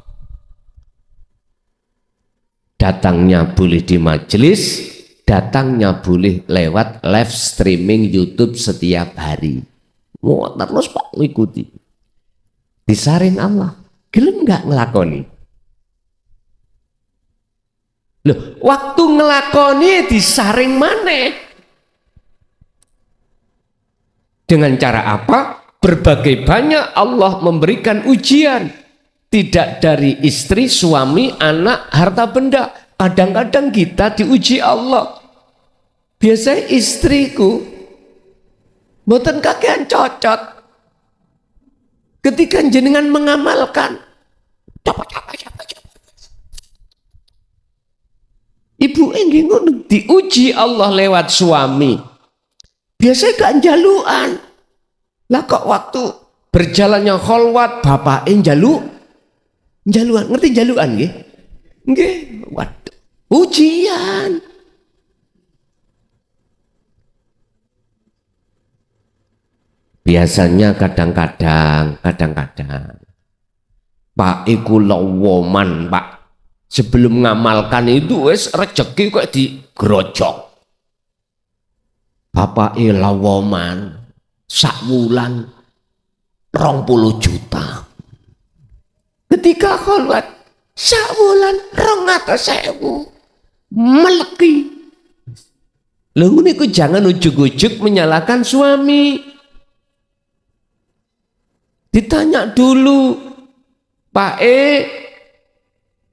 Datangnya boleh di majelis, datangnya boleh lewat live streaming YouTube setiap hari. Mau terus Pak ikuti. Disaring Allah, gelem nggak ngelakoni? Loh, waktu ngelakoni disaring maneh. Dengan cara apa? Berbagai banyak Allah memberikan ujian. Tidak dari istri, suami, anak, harta benda. Kadang-kadang kita diuji Allah. Biasanya istriku mboten kakean cocot. Ketika jenengan mengamalkan, coba. Ibu nggih ngono, diuji Allah lewat suami. Biasanya gak jaluan. Lah kok waktu berjalannya kholwat bapak jaluan. Ngerti jaluan nggih? Nggih, waduh, ujian. Biasanya kadang-kadang Pak iku lawoman, Pak. Sebelum ngamalkan itu wis rezeki kok digrojok. Bapak lawoman sak wulan 20 juta. Ketika kholwat sak wulan 200.000 meleki. Lha niku jangan ujug-ujug menyalahkan suami. Ditanya dulu, Pak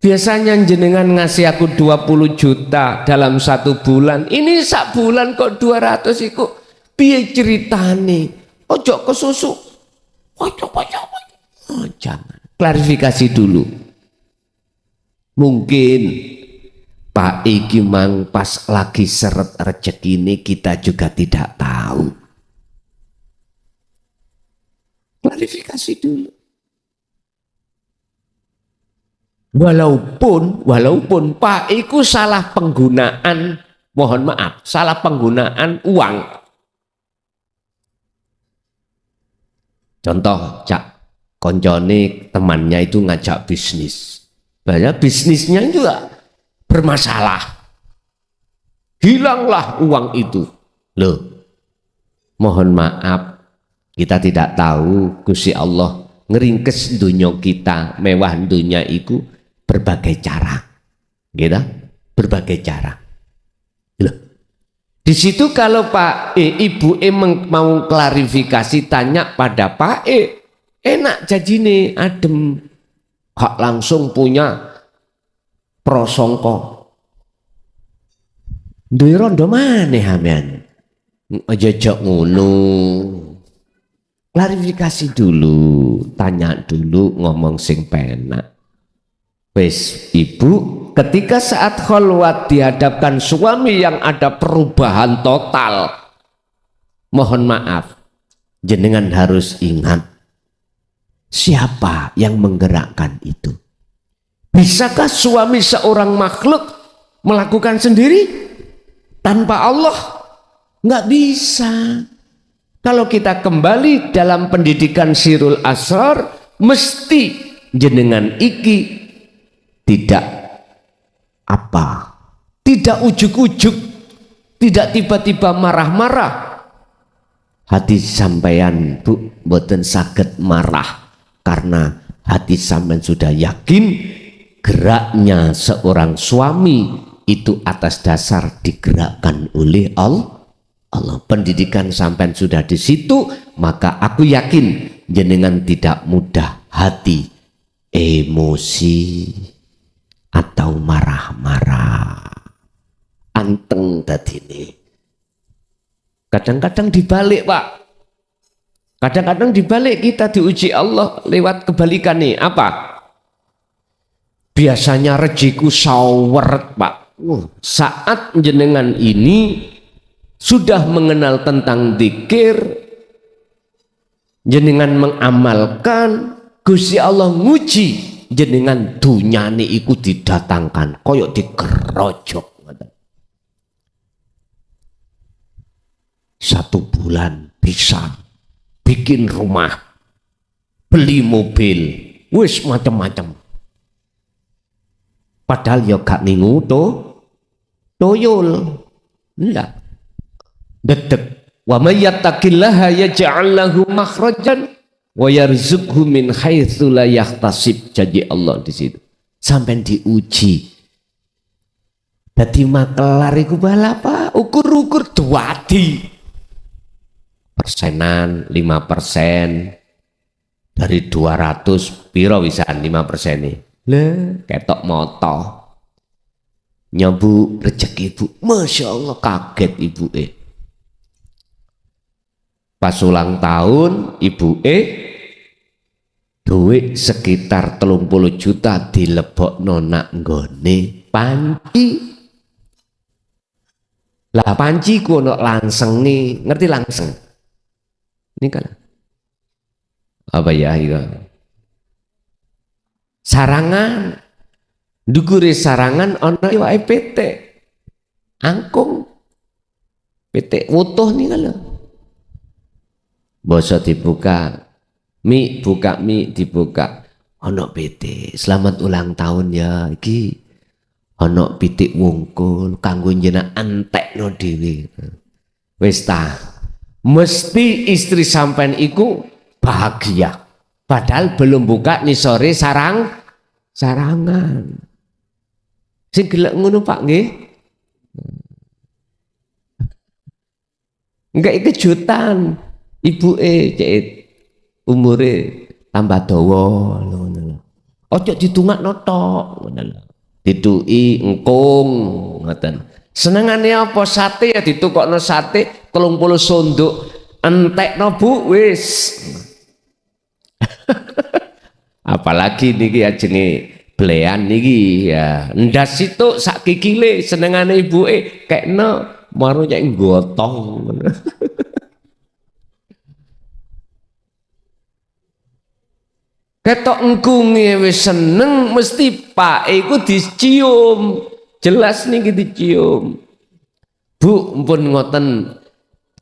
biasanya jenengan ngasih aku 20 juta dalam 1 bulan. Ini sak bulan kok 200 iku. Piye ceritane? Ojo kesusu. Ojo. Oh, jangan. Klarifikasi dulu. Mungkin Pak iki mang pas lagi seret rezeki ini kita juga tidak tahu. Klarifikasi dulu. Walaupun Pak iku salah penggunaan, mohon maaf, salah penggunaan uang. Contoh, Cak, koncone temannya itu ngajak bisnis. Banyak bisnisnya juga bermasalah. Hilanglah uang itu. Loh, mohon maaf, kita tidak tahu Gusti Allah ngeringkes dunia kita, mewah dunia itu berbagai cara, gitu, berbagai cara. Loh. Di situ kalau Pak Ibu mau klarifikasi, tanya pada Pak enak jajine adem, hak langsung punya prasangka. Duwe rondo maneh sampean. Aja jok ngono. Klarifikasi dulu, tanya dulu, ngomong sing penak. Wes ibu, ketika saat kholwat dihadapkan suami yang ada perubahan total, mohon maaf, jenengan harus ingat siapa yang menggerakkan itu. Bisakah suami seorang makhluk melakukan sendiri tanpa Allah? Nggak bisa. Kalau kita kembali dalam pendidikan Sirul Asrar, mesti jenengan iki tidak tidak ujuk-ujuk, tidak tiba-tiba marah-marah. Hati sampean Bu mboten saged marah karena hati sampean sudah yakin geraknya seorang suami itu atas dasar digerakkan oleh Allah. Pendidikan sampean sudah di situ, maka aku yakin jenengan tidak mudah hati emosi atau marah-marah. Anteng dadine. Kadang-kadang dibalik, Pak. Kadang-kadang dibalik, kita diuji Allah lewat kebalikan nih. Apa? Biasanya rezekiku saweret, Pak. Saat jenengan ini sudah mengenal tentang zikir, jenengan mengamalkan, Gusti Allah nguji jenengan dunyane iku didatangkan koyok digerojok. 1 bulan bisa bikin rumah, beli mobil, wis macam-macam. Padahal ya gak ningu toyol. Enggak. Dedek. Wa may yattaqillaha yaj'al lahu makhrajan wa yarzuqhu min haitsu la yahtasib. Janji Allah di situ. Sampai diuji. Dadi makelar iku balapa, ukur-ukur duadi. Persenan 5% dari 200 piro wisan 5% nih. Lah, ketok moto. Nyobu rezeki ibu, Masya Allah kaget ibu pas ulang tahun ibu duit sekitar 30 juta dilebokno nak nggone panci. Lah panci ku ono langseng nih, ngerti langseng? Ini kan apa ya itu? Sarangan. Ndukure sarangan ana iwake pitik. Angkung. Pitik wutuh nih lho. Basa dibuka. Buka dibuka. Ana pitik. Selamat ulang tahun ya. Iki ana pitik wungkul kanggo njenak entekno dhewe. Wis ta. Mesti istri sampean iku bahagia. Padahal belum buka nih sore sarangan. Sing gelek ngono Pak nggih. Enggak kejutan. Ibuke cek umure tambah dawa ngono lho. Ojo ditungakno tok ngono lho. Dituki engkung ngoten. Senengane apa sate ya ditukokno sate 30 sonduk entekno Bu wis. Apalagi niki ajenge blean niki ya ndas situk sak kikile senengane ibuke kekno maru nyek gotong. Ketok engkunge wis seneng mesti pak iku dicium. Jelas niki dicium. Bu mpun ngoten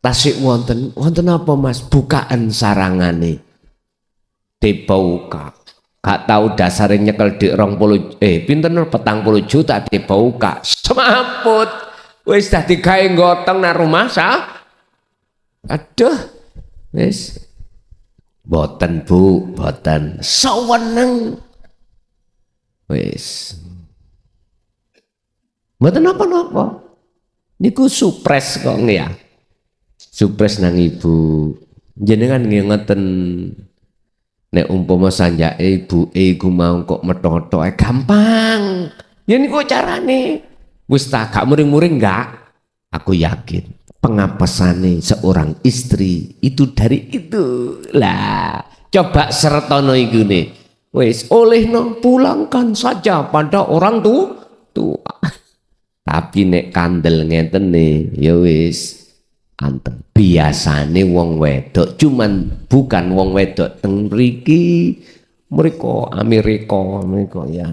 tasik wonten apa Mas bukaan sarangane. Dibauka. Gak tahu dasarnya nyekel di 20 pinten 40 juta dibauka. Semaput. Wis dadi gawe gotong nang rumah Aduh. Wis boten Bu, boten. Saweneng. Wis. Boten apa-apa. Niku supres kok ya. Supres nang ibu. Jenengan ngeten nek umpama sanjake ibuke iku mau kok metho-metho gampang. Ya niku carane. Wis tak gak muring-muring enggak. Aku yakin pengapesane seorang istri itu dari itu. Lah, coba sertono iku nih. Wis olehno pulangkan saja pada orang tua. Tapi nek kandel ngeten nih, ya wis anteng. Biasane wong wedok cuman bukan wong wedok teng mriki mereka Amerika ya.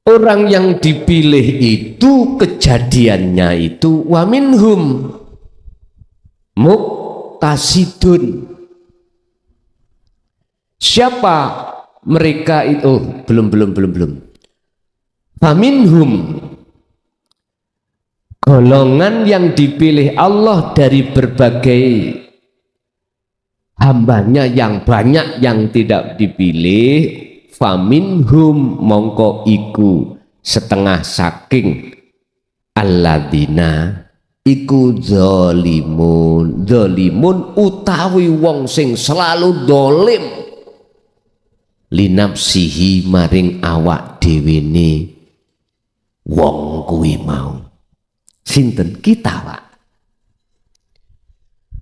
Orang yang dipilih itu kejadiannya itu wa minhum muqtasidun. Siapa mereka itu? Belum. Faminhum golongan yang dipilih Allah dari berbagai hambanya yang banyak yang tidak dipilih. Faminhum mongko iku setengah saking alladzina iku zalimun utawi wong sing selalu dolim linapsihi maring awak dhewene wong kuwi mau. Sinten? Kita Pak.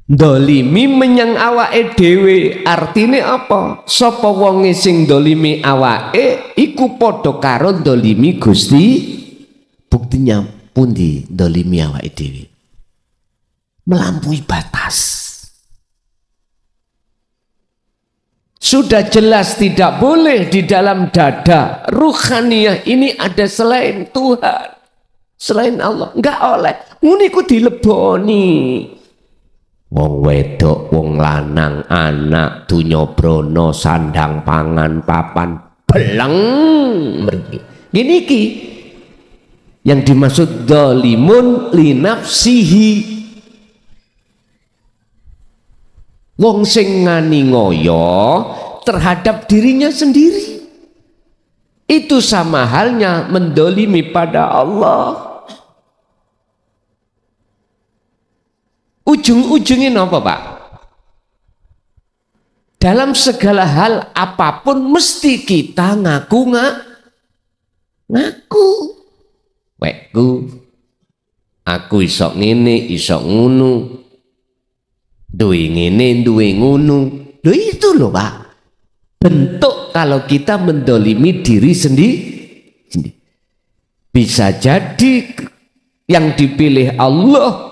Dolimi menyang awake dhewe artine apa? Sapa wonge sing dolimi awake iku padha karo dolimi Gusti. Buktinya pundi dolimi awake dhewe? Melampaui batas. Sudah jelas tidak boleh di dalam dada ruhaniyah ini ada selain Tuhan, selain Allah. Enggak oleh. Muniku dileboni. Wong wedok, wong lanang, anak, dunya brana, sandang pangan, papan, beleng mriki. Gini iki yang dimaksud dzalimun linafsihi. Wong sing ngani ngoyo terhadap dirinya sendiri. Itu sama halnya mendolimi pada Allah. Ujung-ujungnya apa Pak? Dalam segala hal apapun mesti kita ngaku. Wekku, aku isok ngene, isok ngunu, duwe ngene, duwe ngunu. Loh itu loh Pak. Bentuk kalau kita mendolimi diri sendiri. Bisa jadi yang dipilih Allah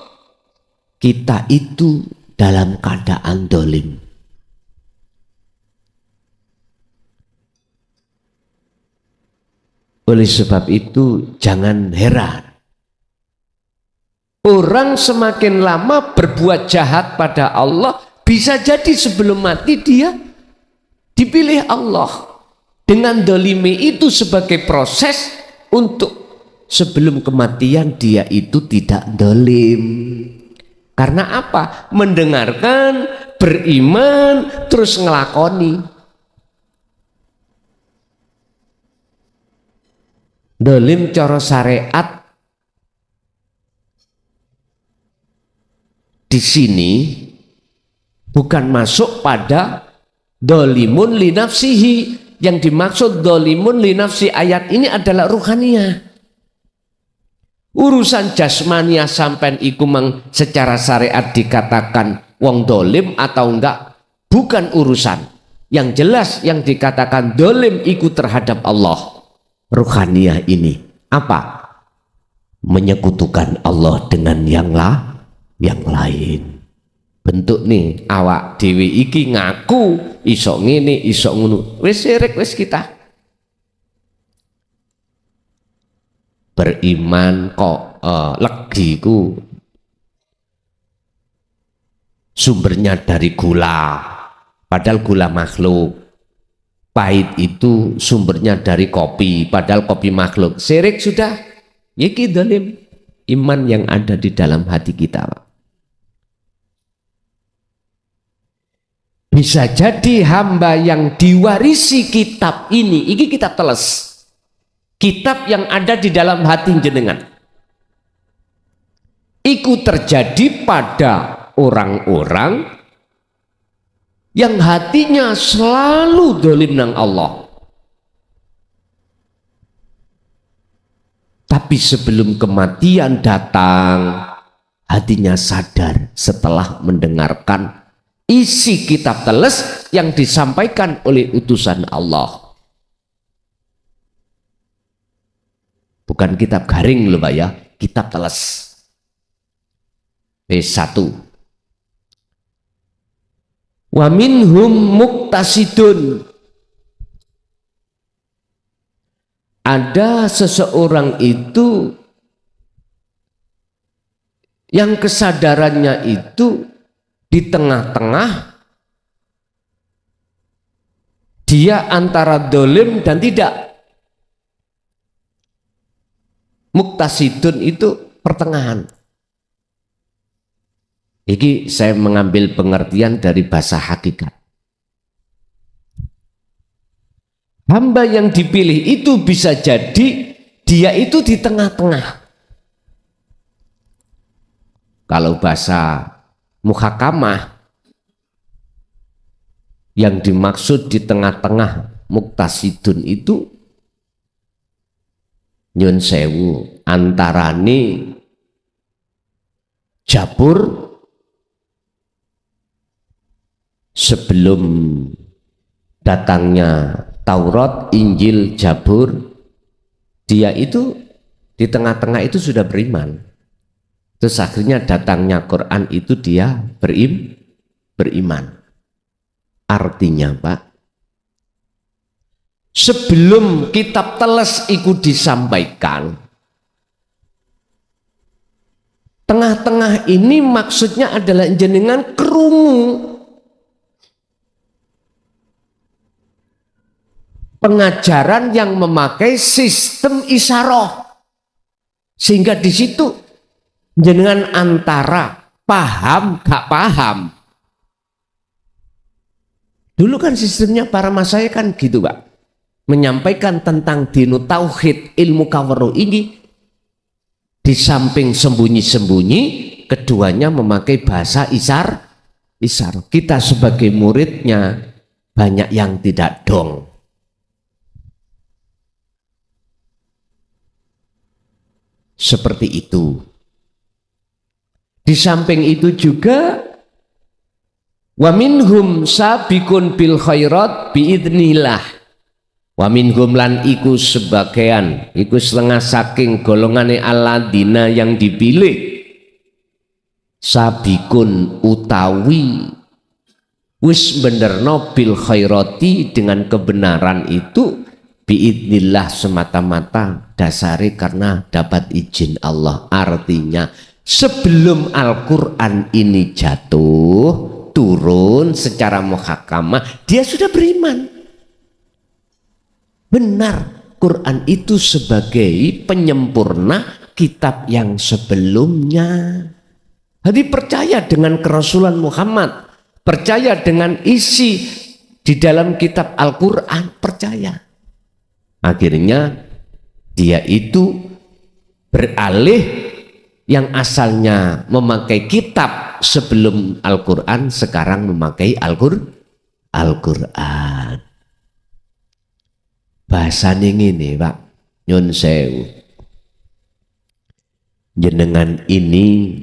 kita itu dalam keadaan dolim. Oleh sebab itu jangan heran orang semakin lama berbuat jahat pada Allah, bisa jadi sebelum mati dia dipilih Allah dengan dolimi itu sebagai proses untuk sebelum kematian dia itu tidak dolim. Karena apa? Mendengarkan, beriman, terus ngelakoni. Dolim cara syariat di sini bukan masuk pada dolimun li nafsihi. Yang dimaksud dolimun li nafsi ayat ini adalah ruhaniyah. Urusan jasmania sampai iku mang secara syariat dikatakan wong dolim atau enggak bukan urusan. Yang jelas yang dikatakan dolim iku terhadap Allah. Ruhaniyah ini apa? Menyekutukan Allah dengan yang lain. Bentuk nih awak dewi iki ngaku iso ngene iso ngono, wis syirik wis kita. Beriman kok legi ku sumbernya dari gula, padahal gula makhluk. Pahit itu sumbernya dari kopi, padahal kopi makhluk. Syirik sudah, iki dolim. Iman yang ada di dalam hati kita, Pak. Bisa jadi hamba yang diwarisi kitab ini, iki kitab teles. Kitab yang ada di dalam hati jenengan. Iku terjadi pada orang-orang yang hatinya selalu dolim nang Allah. Tapi sebelum kematian datang, hatinya sadar setelah mendengarkan isi kitab teles yang disampaikan oleh utusan Allah. Bukan kitab garing loh Pak ya, kitab teles. B1. Wa minhum muqtasidun. Ada seseorang itu yang kesadarannya itu di tengah-tengah, dia antara dolim dan tidak. Muqtasidun itu pertengahan. Ini saya mengambil pengertian dari bahasa hakikat. Hamba yang dipilih itu bisa jadi dia itu di tengah-tengah. Kalau bahasa muhakamah, yang dimaksud di tengah-tengah muqtasidun itu nyun sewu antarane Jabur sebelum datangnya Taurat, Injil, Jabur, dia itu di tengah-tengah itu sudah beriman. Terus akhirnya datangnya Quran itu dia beriman. Artinya Pak, sebelum kitab teles itu disampaikan, tengah-tengah ini maksudnya adalah jenengan krungu pengajaran yang memakai sistem isyarah, sehingga di situ jenengan antara paham gak paham. Dulu kan sistemnya para masyayikh kan gitu Pak, menyampaikan tentang dinu tauhid ilmu kawaruh ini, di samping sembunyi-sembunyi keduanya memakai bahasa isyarah. Kita sebagai muridnya banyak yang tidak dong. Seperti itu. Di samping itu juga wa minhum sabiqun bil khairat biidznillah. Wa minhum lan iku sebagian, iku setengah saking golongane alladzina yang dipilih. Sabiqun utawi wis benerno bil khairati dengan kebenaran itu biidnillah semata-mata dasari karena dapat izin Allah. Artinya sebelum Al-Quran ini jatuh turun secara muhakamah, dia sudah beriman. Benar, Quran itu sebagai penyempurna kitab yang sebelumnya. Jadi percaya dengan kerasulan Muhammad, percaya dengan isi di dalam kitab Al-Quran, percaya. Akhirnya dia itu beralih yang asalnya memakai kitab sebelum Al-Quran, sekarang memakai Al-Quran. Bahasanya ini Pak, nyun sewu. Jenengan ini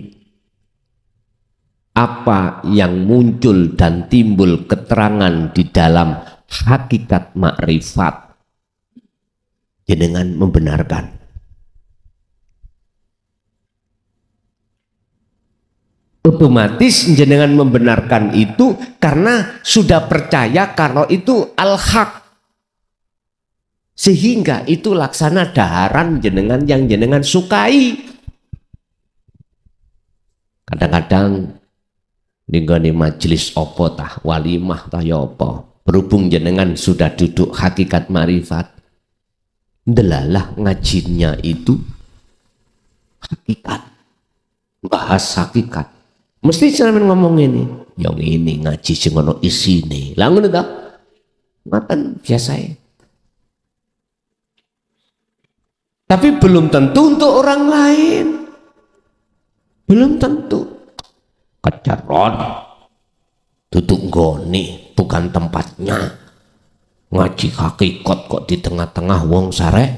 apa yang muncul dan timbul keterangan di dalam hakikat makrifat, jenengan membenarkan. Otomatis jenengan membenarkan itu karena sudah percaya kalau itu al-haq, sehingga itu laksana daharan jenengan yang jenengan sukai. Kadang-kadang ninggone majelis opo tah, walimah tah ya opo, berhubung jenengan sudah duduk hakikat marifat, delalah ngajinya itu hakikat, bahas hakikat. Mesti sampeyan ngomong ini, yang ini ngaji sing ono isine. Lah ngono ta? Ngoten biasae. Tapi belum tentu untuk orang lain. Belum tentu. Kejaron, duduk goni, bukan tempatnya. Ngaji hakikat kok di tengah-tengah wong sarek.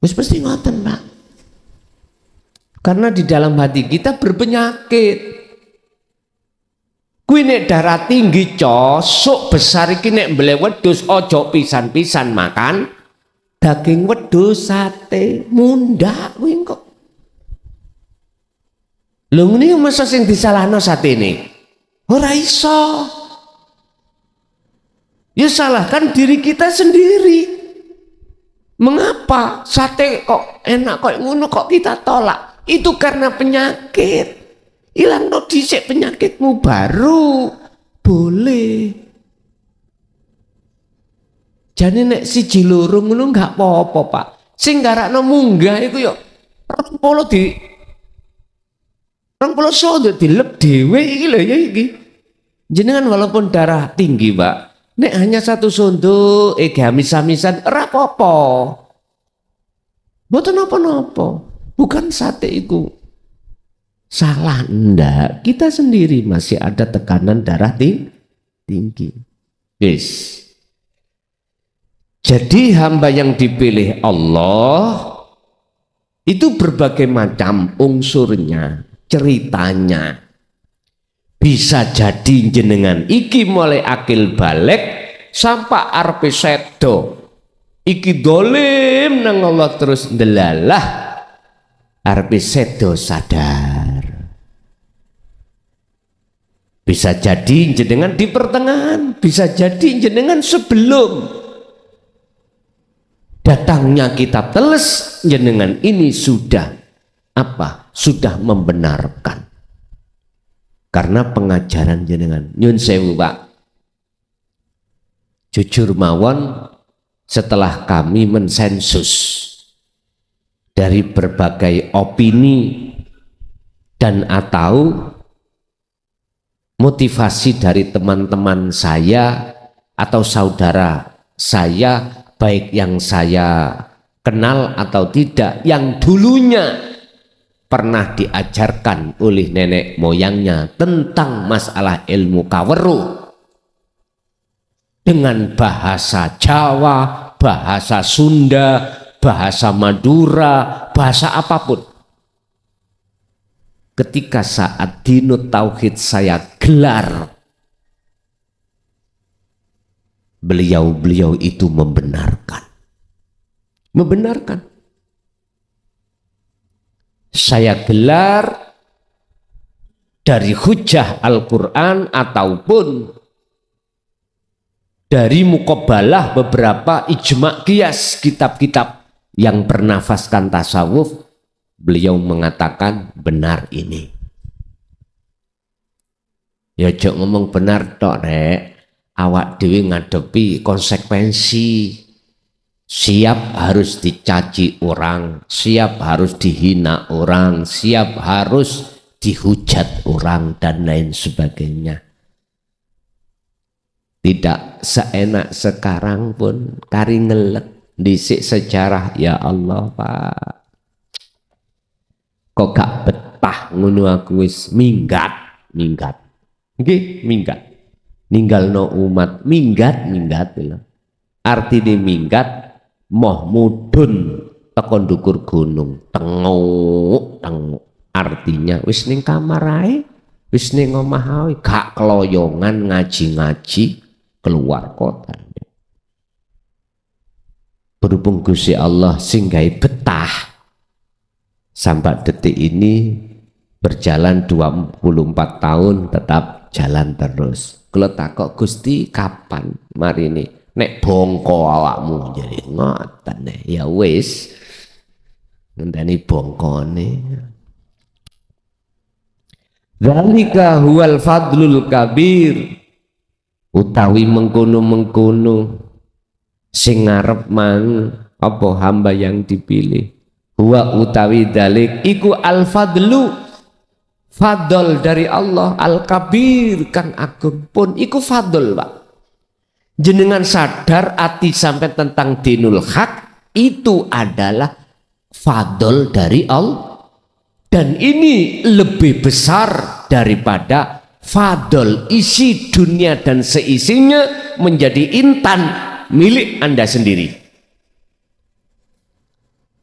Wis mesti ngoten, Pak. Karena di dalam hati kita berpenyakit. Kuwi nek darah tinggi cosok besar iki nek mbeleh wedhus ojo pisan-pisan makan daging wedhus sate mundak kuwi kok. Lho ngene masa sing disalahno satene? Ora iso. Ya salahkan diri kita sendiri. Mengapa sate kok enak kok ngono kok kita tolak? Itu karena penyakit. Hilang no dhisik penyakitmu baru boleh. Jane nek siji loro ngono enggak apa-apa, Pak. Sing garakno munggah iku yo 20 di 20 sondo dilep dhewe iki lho ya iki. Jenengan walaupun darah tinggi, Pak, nek hanya satu sondo gamis-amisan ora apa-apa. Mboten napa-napa. Bukan sate iku salah, ndak, kita sendiri masih ada tekanan darah tinggi. Yes. Jadi hamba yang dipilih Allah itu berbagai macam unsurnya, ceritanya. Bisa jadi jenengan iki mulai akil balik sampai arpe sedo iki dolim nang Allah terus ndelalah arpe sedo sadar. Bisa jadi jenengan di pertengahan, bisa jadi jenengan sebelum datangnya kitab teles, jenengan ini sudah apa? Sudah membenarkan. Karena pengajaran jenengan. Nyun sewu, Pak. Jujur mawon, setelah kami mensensus dari berbagai opini dan atau motivasi dari teman-teman saya atau saudara saya, baik yang saya kenal atau tidak, yang dulunya pernah diajarkan oleh nenek moyangnya tentang masalah ilmu kaweruh dengan bahasa Jawa, bahasa Sunda, bahasa Madura, bahasa apapun. Ketika saat Dinut Tauhid saya gelar, beliau-beliau itu membenarkan. Saya gelar dari hujah Al-Quran ataupun dari muqabbalah beberapa ijma' qiyas kitab-kitab yang bernafaskan tasawuf, beliau mengatakan benar ini. Ya jok ngomong benar tok rek, awak dewi ngadepi konsekuensi. Siap harus dicaci orang, siap harus dihina orang, siap harus dihujat orang dan lain sebagainya. Tidak seenak sekarang pun kari ngelek disik sejarah, ya Allah Pak. Kok gak betah ngono aku wis minggat. Nggih, minggat. Ninggalno umat, minggat lho. Artine minggat moh mudhun teko ndukur gunung, tenguk. Artinya wis ning kamar ae, wis ning omah ae, gak keloyongan ngaji-ngaji keluar kota. Berhubung Gusti Allah singgahi betah sampai detik ini berjalan 24 tahun tetap jalan terus. Kalau takok Gusti kapan mari ini nek bongko awakmu jadi ngoten ya wis ngenteni bongkone. Dzalika huwal fadlul kabir, utawi mengkono sing ngarep mang apa hamba yang dipilih. Huwa utawi dalik iku al fadlu, fadl dari Allah, al kabir kang agung pun iku fadl Pak. Jenengan sadar ati sampai tentang dinul hak itu adalah fadl dari Allah, dan ini lebih besar daripada fadl isi dunia dan seisinya menjadi intan milik Anda sendiri.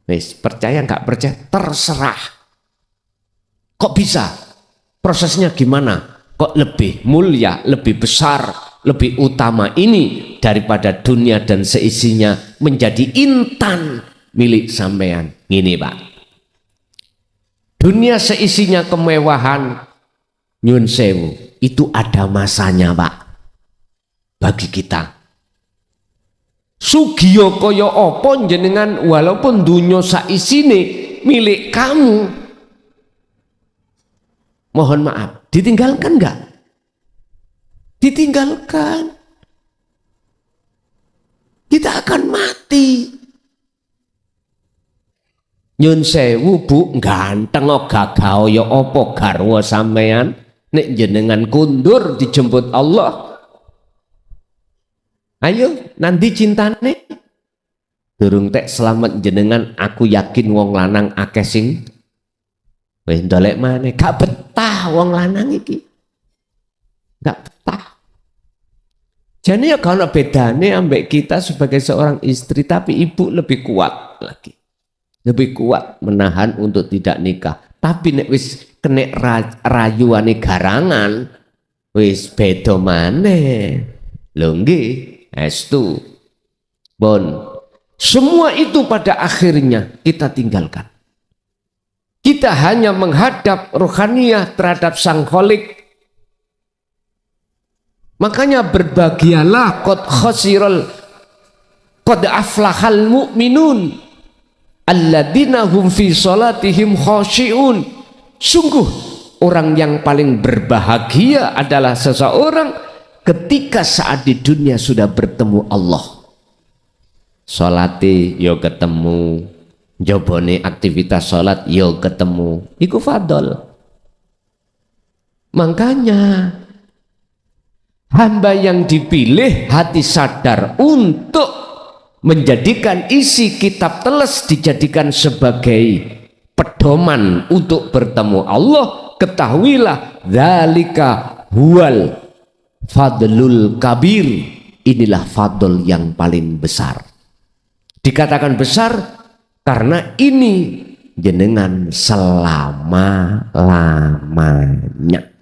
Wis, percaya nggak percaya terserah. Kok bisa? Prosesnya gimana? Kok lebih mulia, lebih besar, lebih utama ini daripada dunia dan seisinya menjadi intan milik sampean? Gini Pak, dunia seisinya kemewahan, nyun sewu, itu ada masanya Pak bagi kita. Sugiyo koyo opo jenengan walaupun dunia saisine milik kamu, mohon maaf, ditinggalkan enggak? Ditinggalkan. Kita akan mati. Nyun sewu Bu, ganteng o gagah ya opo garwa sampean nek jenengan kundur dijemput Allah. Ayo nanti cintane durung tek selamat jenengan, aku yakin wong lanang akeh sing wis ndolek maneh gak betah wong lanang iki. Gak betah. Jadi ya kalau bedane ambek kita sebagai seorang istri, tapi ibu lebih kuat lagi. Lebih kuat menahan untuk tidak nikah. Tapi nek wis kena rayuane garangan, wis beda maneh. Lho nggih. Estu, bon, semua itu pada akhirnya kita tinggalkan. Kita hanya menghadap rohaniyah terhadap Sang Khalik. Makanya berbahagialah qad aflahal mu'minun alladzina hum fi salatihim khashi'un. Sungguh orang yang paling berbahagia adalah seseorang ketika saat di dunia sudah bertemu Allah, sholati yo ketemu, jobone aktivitas sholat yo ketemu, iku fadol. Makanya hamba yang dipilih hati sadar untuk menjadikan isi kitab teles dijadikan sebagai pedoman untuk bertemu Allah. Ketahuilah dzalika huwal fadlul kabir, inilah fadl yang paling besar. Dikatakan besar karena ini jenengan selama-lamanya,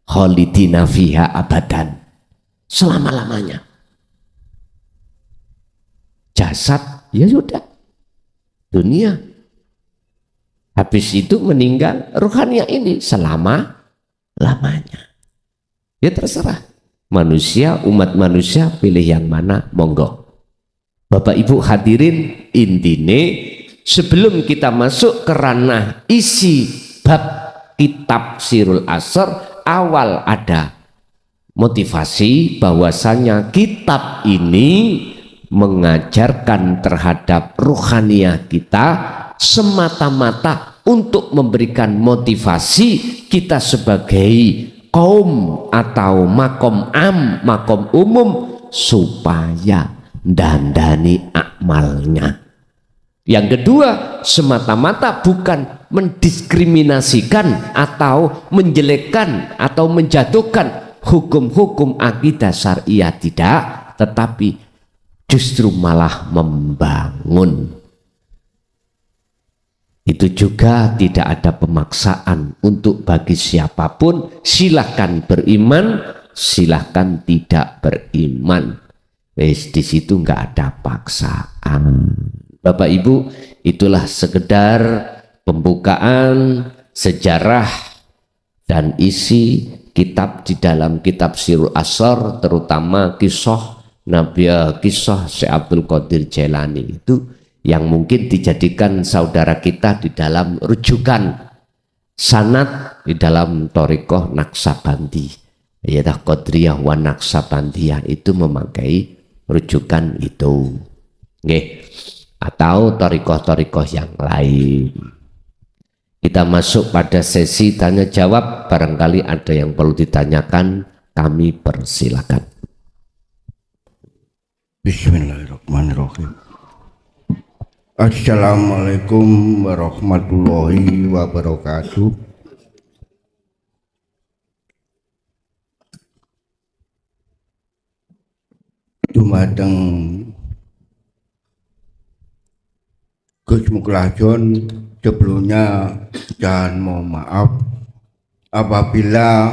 khalidina fiha abadan, selama-lamanya. Jasad ya sudah dunia, habis itu meninggal, ruhania ini selama-lamanya. Ya terserah manusia, umat manusia pilih yang mana, monggo. Bapak Ibu hadirin, intine sebelum kita masuk ke ranah isi bab kitab Sirul Asr, awal ada motivasi bahwasanya kitab ini mengajarkan terhadap ruhaniyah kita semata-mata untuk memberikan motivasi kita sebagai kaum atau makom makom umum supaya dandani amalnya. Yang kedua, semata-mata bukan mendiskriminasikan atau menjelekkan atau menjatuhkan hukum-hukum akidah syariah, tidak, tetapi justru malah membangun. Itu juga tidak ada pemaksaan untuk bagi siapapun, silahkan beriman, silahkan tidak beriman. Di situ nggak ada paksaan. Bapak Ibu, itulah sekedar pembukaan sejarah dan isi kitab di dalam kitab Sirul Asr, terutama kisah Syekh Abdul Qadir Jailani itu yang mungkin dijadikan saudara kita di dalam rujukan sanad di dalam Thariqah Naqsabandi, yaitu Qadriyah wa Naqsabandiyah, itu memakai rujukan itu. Nggih. Atau thariqah-thariqah yang lain. Kita masuk pada sesi tanya jawab, barangkali ada yang perlu ditanyakan, kami persilakan. Bismillahirrahmanirrahim. Assalamualaikum warahmatullahi wabarakatuh. Dumateng Gus Muklajon, sebelumnya jangan mohon maaf apabila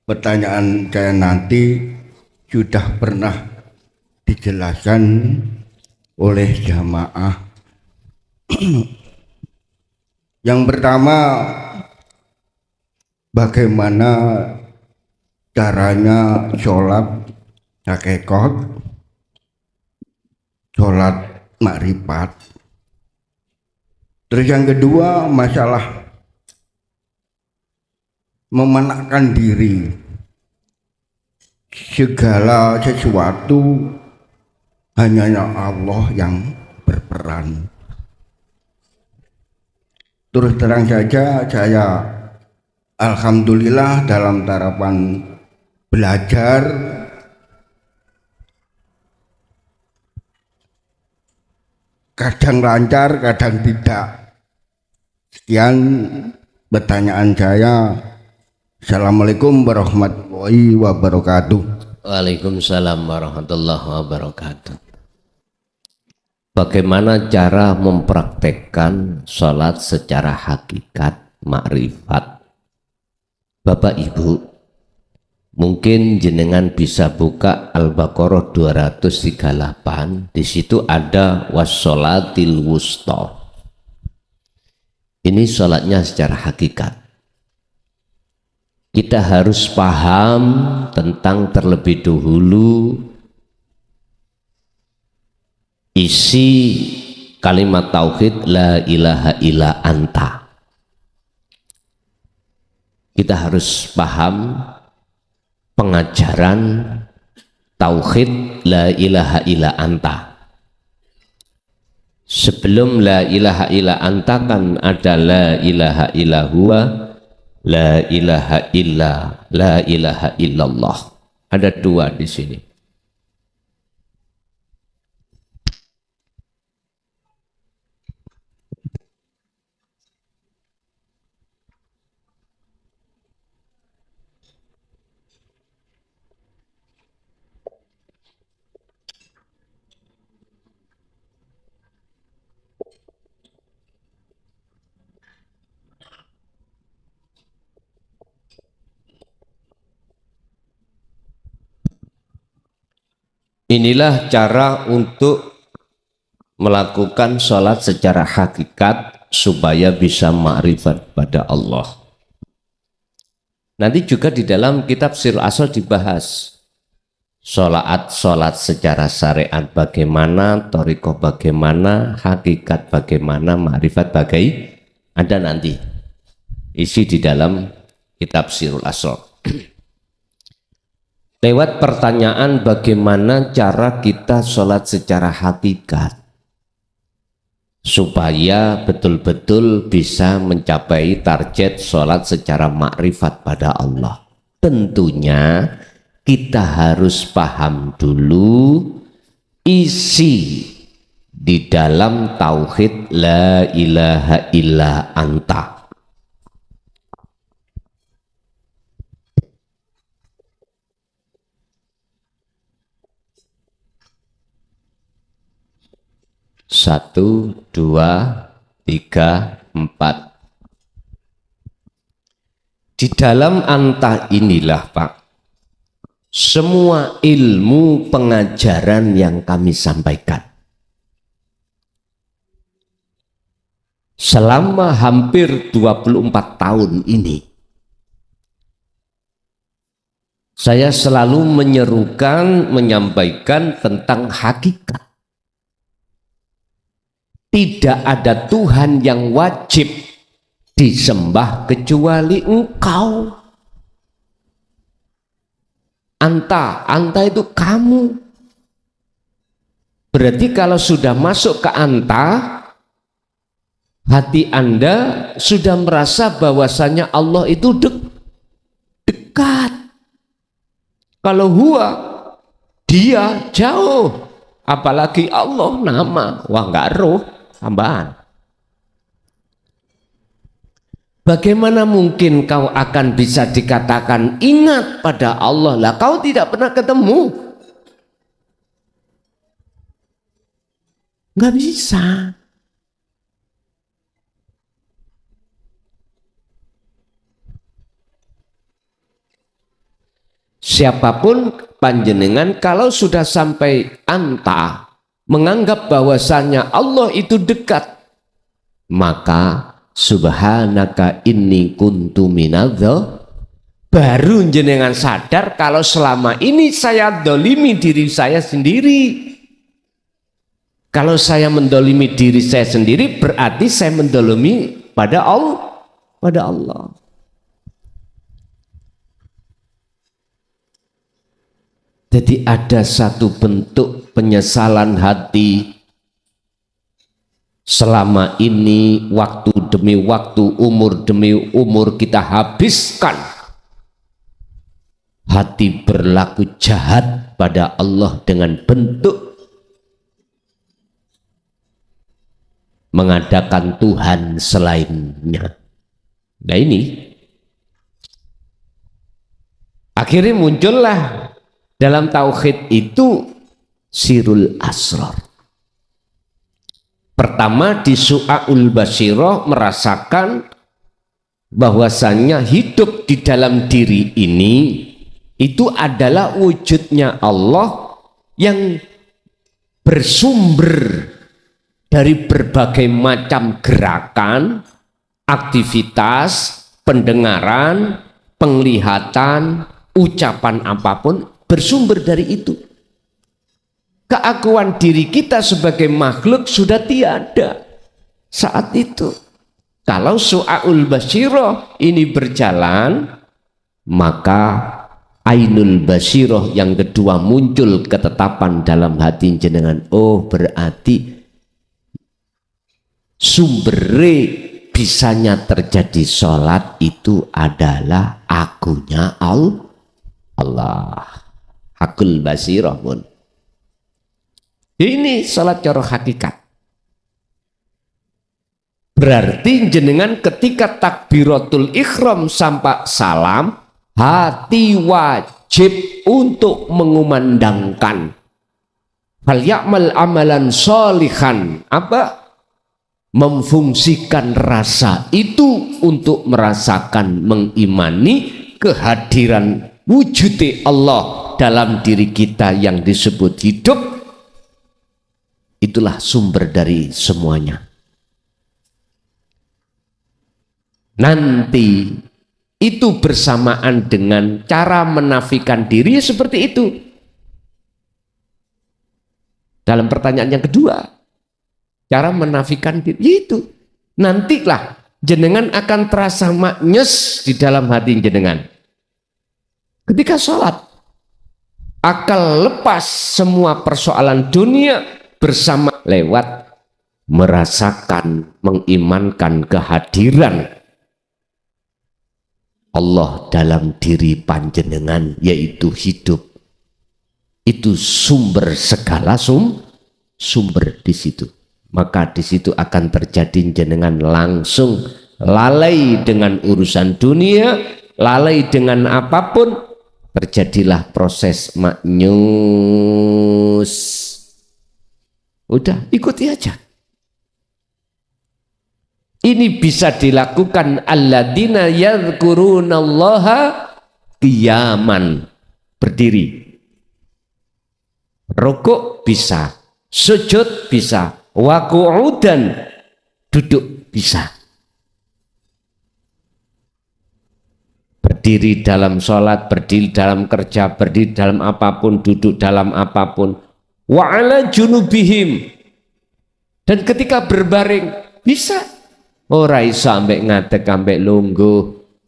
pertanyaan saya nanti sudah pernah dijelaskan oleh jamaah. Yang pertama, bagaimana caranya sholat hakikat, sholat makrifat. Terus yang kedua, masalah memenakkan diri, segala sesuatu hanya Allah yang berperan. Terus terang saja, saya alhamdulillah dalam tahapan belajar kadang lancar, kadang tidak. Sekian pertanyaan saya. Assalamualaikum warahmatullahi wabarakatuh. Waalaikumsalam warahmatullahi wabarakatuh. Bagaimana cara mempraktekkan sholat secara hakikat makrifat? Bapak Ibu, mungkin jenengan bisa buka Al-Baqarah 238. Di situ ada wassolatil wusta. Ini sholatnya secara hakikat. Kita harus paham tentang terlebih dahulu isi kalimat tauhid la ilaha illa anta. Kita harus paham pengajaran tauhid la ilaha illa anta. Sebelum la ilaha illa anta kan ada la ilaha illa huwa, la ilaha illallah. Ada dua di sini. Inilah cara untuk melakukan sholat secara hakikat supaya bisa ma'rifat pada Allah. Nanti juga di dalam kitab Sirul Asr dibahas sholat secara syariat bagaimana, thariqah bagaimana, hakikat bagaimana, ma'rifat ada nanti isi di dalam kitab Sirul Asrar. Lewat pertanyaan bagaimana cara kita sholat secara hakikat supaya betul-betul bisa mencapai target sholat secara makrifat pada Allah. Tentunya kita harus paham dulu isi di dalam tauhid la ilaha illa anta. Satu, dua, tiga, empat. Di dalam anta inilah Pak, semua ilmu pengajaran yang kami sampaikan. Selama hampir 24 tahun ini, saya selalu menyampaikan tentang hakikat. Tidak ada Tuhan yang wajib disembah kecuali Engkau. Anta itu kamu. Berarti kalau sudah masuk ke anta, hati Anda sudah merasa bahwasanya Allah itu dekat. Kalau huwa, dia jauh. Apalagi Allah nama, wah enggak roh. Tambahan. Bagaimana mungkin kau akan bisa dikatakan ingat pada Allah lah kau tidak pernah ketemu? Nggak bisa. Siapapun panjenengan kalau sudah sampai anta menganggap bahwasannya Allah itu dekat, maka subhanaka inni kuntu minadz, baru jenengan sadar kalau selama ini saya dolimi diri saya sendiri. Kalau saya mendolimi diri saya sendiri berarti saya mendolimi pada Allah. Jadi ada satu bentuk penyesalan hati selama ini, waktu demi waktu, umur demi umur kita habiskan hati berlaku jahat pada Allah dengan bentuk mengadakan Tuhan selainnya. Nah ini akhirnya muncullah dalam tauhid itu Sirul Asrar. Pertama di Su'aul Basyirah merasakan bahwasannya hidup di dalam diri ini itu adalah wujudnya Allah yang bersumber dari berbagai macam gerakan, aktivitas, pendengaran, penglihatan, ucapan apapun bersumber dari itu. Keakuan diri kita sebagai makhluk sudah tiada saat itu. Kalau Su'aul Basyirah ini berjalan, maka Ainul Basyirah yang kedua muncul ketetapan dalam hati jenengan. Oh berarti sumbernya bisanya terjadi sholat itu adalah akunya Allah. Hakul Basyirah pun. Ini sholat cara hakikat. Berarti jenengan ketika takbiratul ihram sampai salam, hati wajib untuk mengumandangkan. Fal ya'mal amalan sholihan. Apa? Memfungsikan rasa itu untuk merasakan, mengimani kehadiran wujud Allah dalam diri kita yang disebut hidup. Itulah sumber dari semuanya. Nanti itu bersamaan dengan cara menafikan diri seperti itu. Dalam pertanyaan yang kedua, cara menafikan diri itu nantilah jenengan akan terasa maknyes di dalam hati jenengan. Ketika sholat, akal lepas semua persoalan dunia bersama lewat merasakan, mengimankan kehadiran Allah dalam diri panjenengan, yaitu hidup. Itu sumber segala sumber di situ. Maka di situ akan terjadi jenengan langsung lalai dengan urusan dunia, lalai dengan apapun, terjadilah proses maknyus. Udah, ikuti aja. Ini bisa dilakukan alladzina yadhkurunallaha qiyaman, berdiri. Rukuk bisa, sujud bisa, wa qu'udan, duduk bisa. Berdiri dalam sholat, berdiri dalam kerja, berdiri dalam apapun, duduk dalam apapun. Wa ala junubihim, dan ketika berbaring bisa. Ora iso ambek ngadeg ambek lungguh,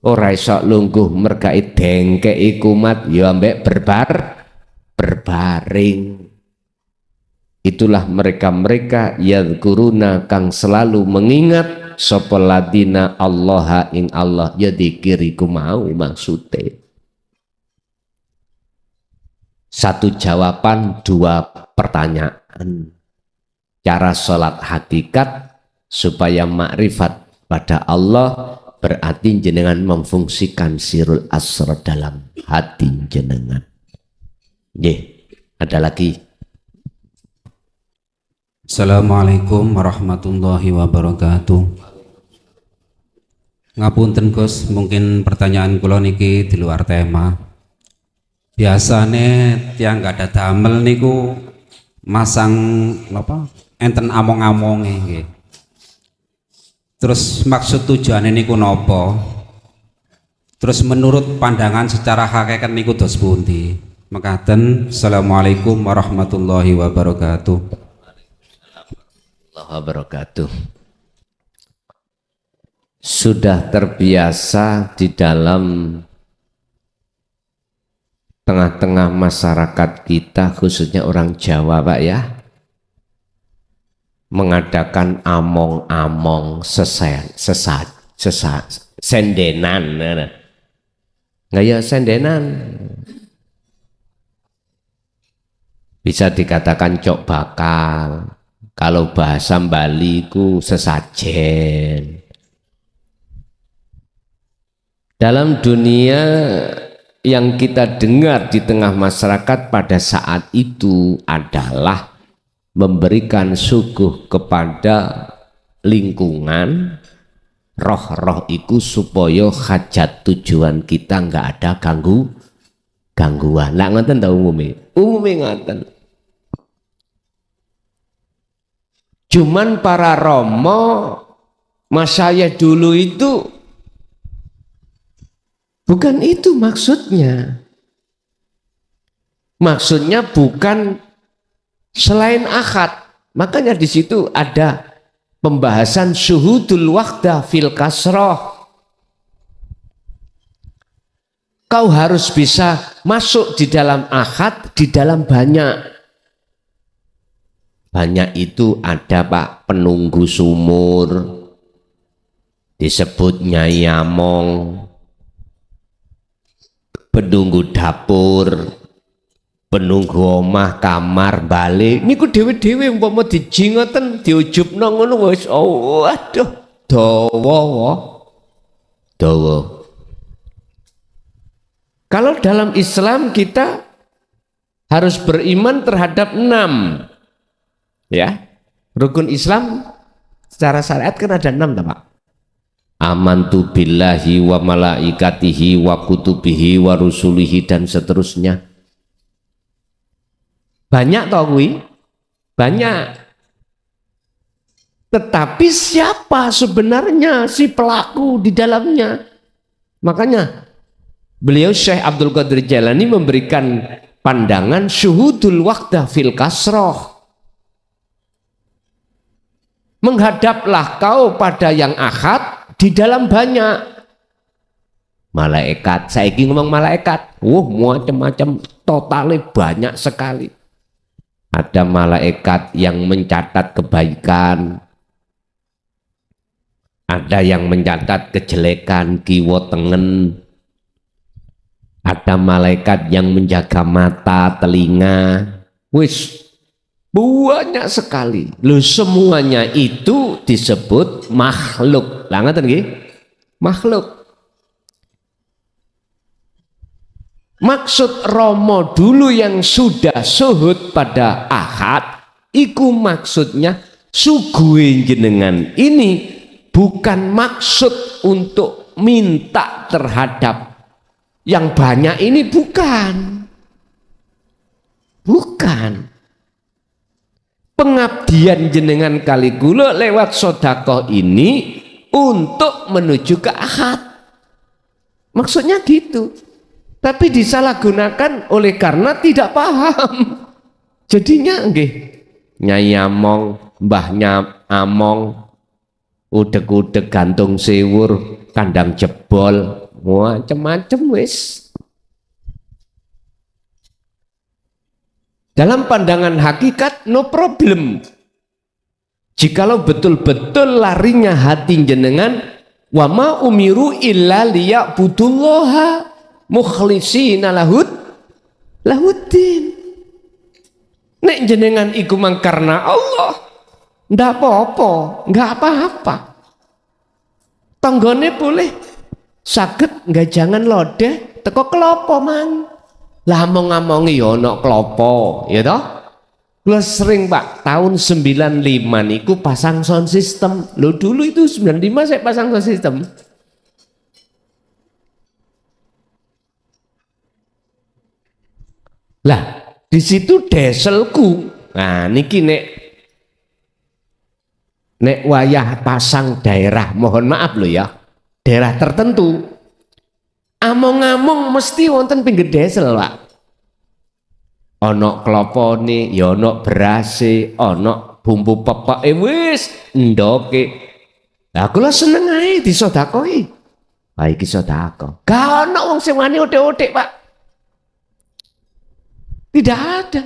ora iso lungguh mergai dengkei kumat ya ambek berbaring. Itulah mereka-mereka yadhkuruna kang selalu mengingat sapa ladina Allah ing Allah, ya dikir iku mau maksude. Satu jawaban, dua pertanyaan. Cara sholat hakikat supaya makrifat pada Allah, berarti jenengan memfungsikan sirul asrar dalam hati jenengan. Ada lagi. Assalamualaikum warahmatullahi wabarakatuh. Ngapunten Gus, mungkin pertanyaan kula niki di luar tema. Biasane tiang gak ada damel niku masang apa? Enten among-amonge nggih. Terus maksud tujuannya niku nopo? Terus menurut pandangan secara hakikat niku dos pundi? Mekaten. Assalamualaikum warahmatullahi wabarakatuh. Wabarakatuh. Sudah terbiasa di dalam tengah-tengah masyarakat kita, khususnya orang Jawa Pak ya, mengadakan among-among sendenan. Nggak ya sendenan, bisa dikatakan cok bakal, kalau bahasa Bali ku sesajen. Dalam dunia yang kita dengar di tengah masyarakat pada saat itu adalah memberikan suguh kepada lingkungan, roh-roh itu supaya hajat tujuan kita nggak ada gangguan. Lah ngoten ta umume ngoten. Cuman para romo masyayikh dulu itu bukan itu maksudnya. Maksudnya bukan selain akad. Makanya di situ ada pembahasan syuhudul wahdah fil kasroh. Kau harus bisa masuk di dalam akad, di dalam banyak. Banyak itu ada Pak penunggu sumur, disebut Nyai Among, penunggu dapur, penunggu omah, kamar, balik. Niku dewe-dewe umpama dijingoten diujubno ngono wis aduh dawa. Kalau dalam Islam kita harus beriman terhadap 6. Ya. Rukun Islam secara syariat kan ada 6 Pak. Amantu billahi wa malaikatihi wa kutubihi wa rusulihi dan seterusnya. Banyak toh kuwi? Banyak. Tetapi siapa sebenarnya si pelaku di dalamnya? Makanya beliau Syekh Abdul Qadir Jailani memberikan pandangan syuhudul wahdah fil kasroh. Menghadaplah kau pada yang ahad di dalam banyak malaikat. Saiki ngomong malaikat, macam-macam, totalnya banyak sekali. Ada malaikat yang mencatat kebaikan, ada yang mencatat kejelekan, kiwa tengen, ada malaikat yang menjaga mata, telinga, wis banyak sekali. Loh, semuanya itu disebut makhluk. Lah ngaten nggih? Makhluk. Maksud Romo dulu yang sudah suhud pada ahad, iku maksudnya suguhe jenengan ini bukan maksud untuk minta terhadap yang banyak ini, bukan. Pengabdian jenengan kali kula lewat sedekah ini untuk menuju ke ahad. Maksudnya gitu. Tapi disalahgunakan oleh karena tidak paham. Jadinya nggih, Nyai Among, Mbahnya Among, udeg-udeg gantung sewur, kandang jebol, macam-macam wis. Dalam pandangan hakikat no problem. Jikalau betul-betul larinya hati jenengan, wa ma umiru illa liya'budullaha mukhlisina lahuddin. Nek jenengan iku mang karena Allah, ndak apa-apa, nggak apa-apa. Tanggane boleh saged nggak, jangan lodeh teko klopo mang. Lah ngomong-ngomongi ya ana klopo, ya toh? Kula sering Pak, tahun 95 niku pasang sound system. Lo dulu itu 95 saya pasang sound system. Lah, di situ deselku. Nah, niki nek wayah pasang daerah, mohon maaf lo ya, daerah tertentu. Among-among mesti wonten pinggir desel, Pak. Ono klopone, ya ono berase, ono bumbu pepeke wis ndoke. Lah kula seneng ae disedekahi. Ha iki sedekah. Gak ono wong sing wani othek-othek, Pak. Tidak ada.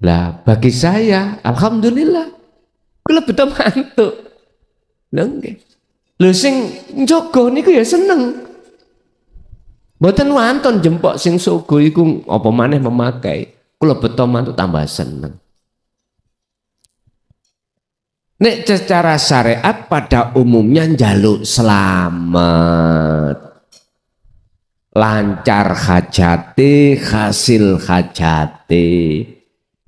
Lah bagi saya alhamdulillah kula betul mantuk. Lha nggih. Lho sing njogo niku ya seneng. Mboten wonten jempok sing sogo iku apa maneh memakai. Kula betul mantuk tambah seneng. Nek secara syariat pada umumnya njaluk selamat, lancar hajate, hasil hajate,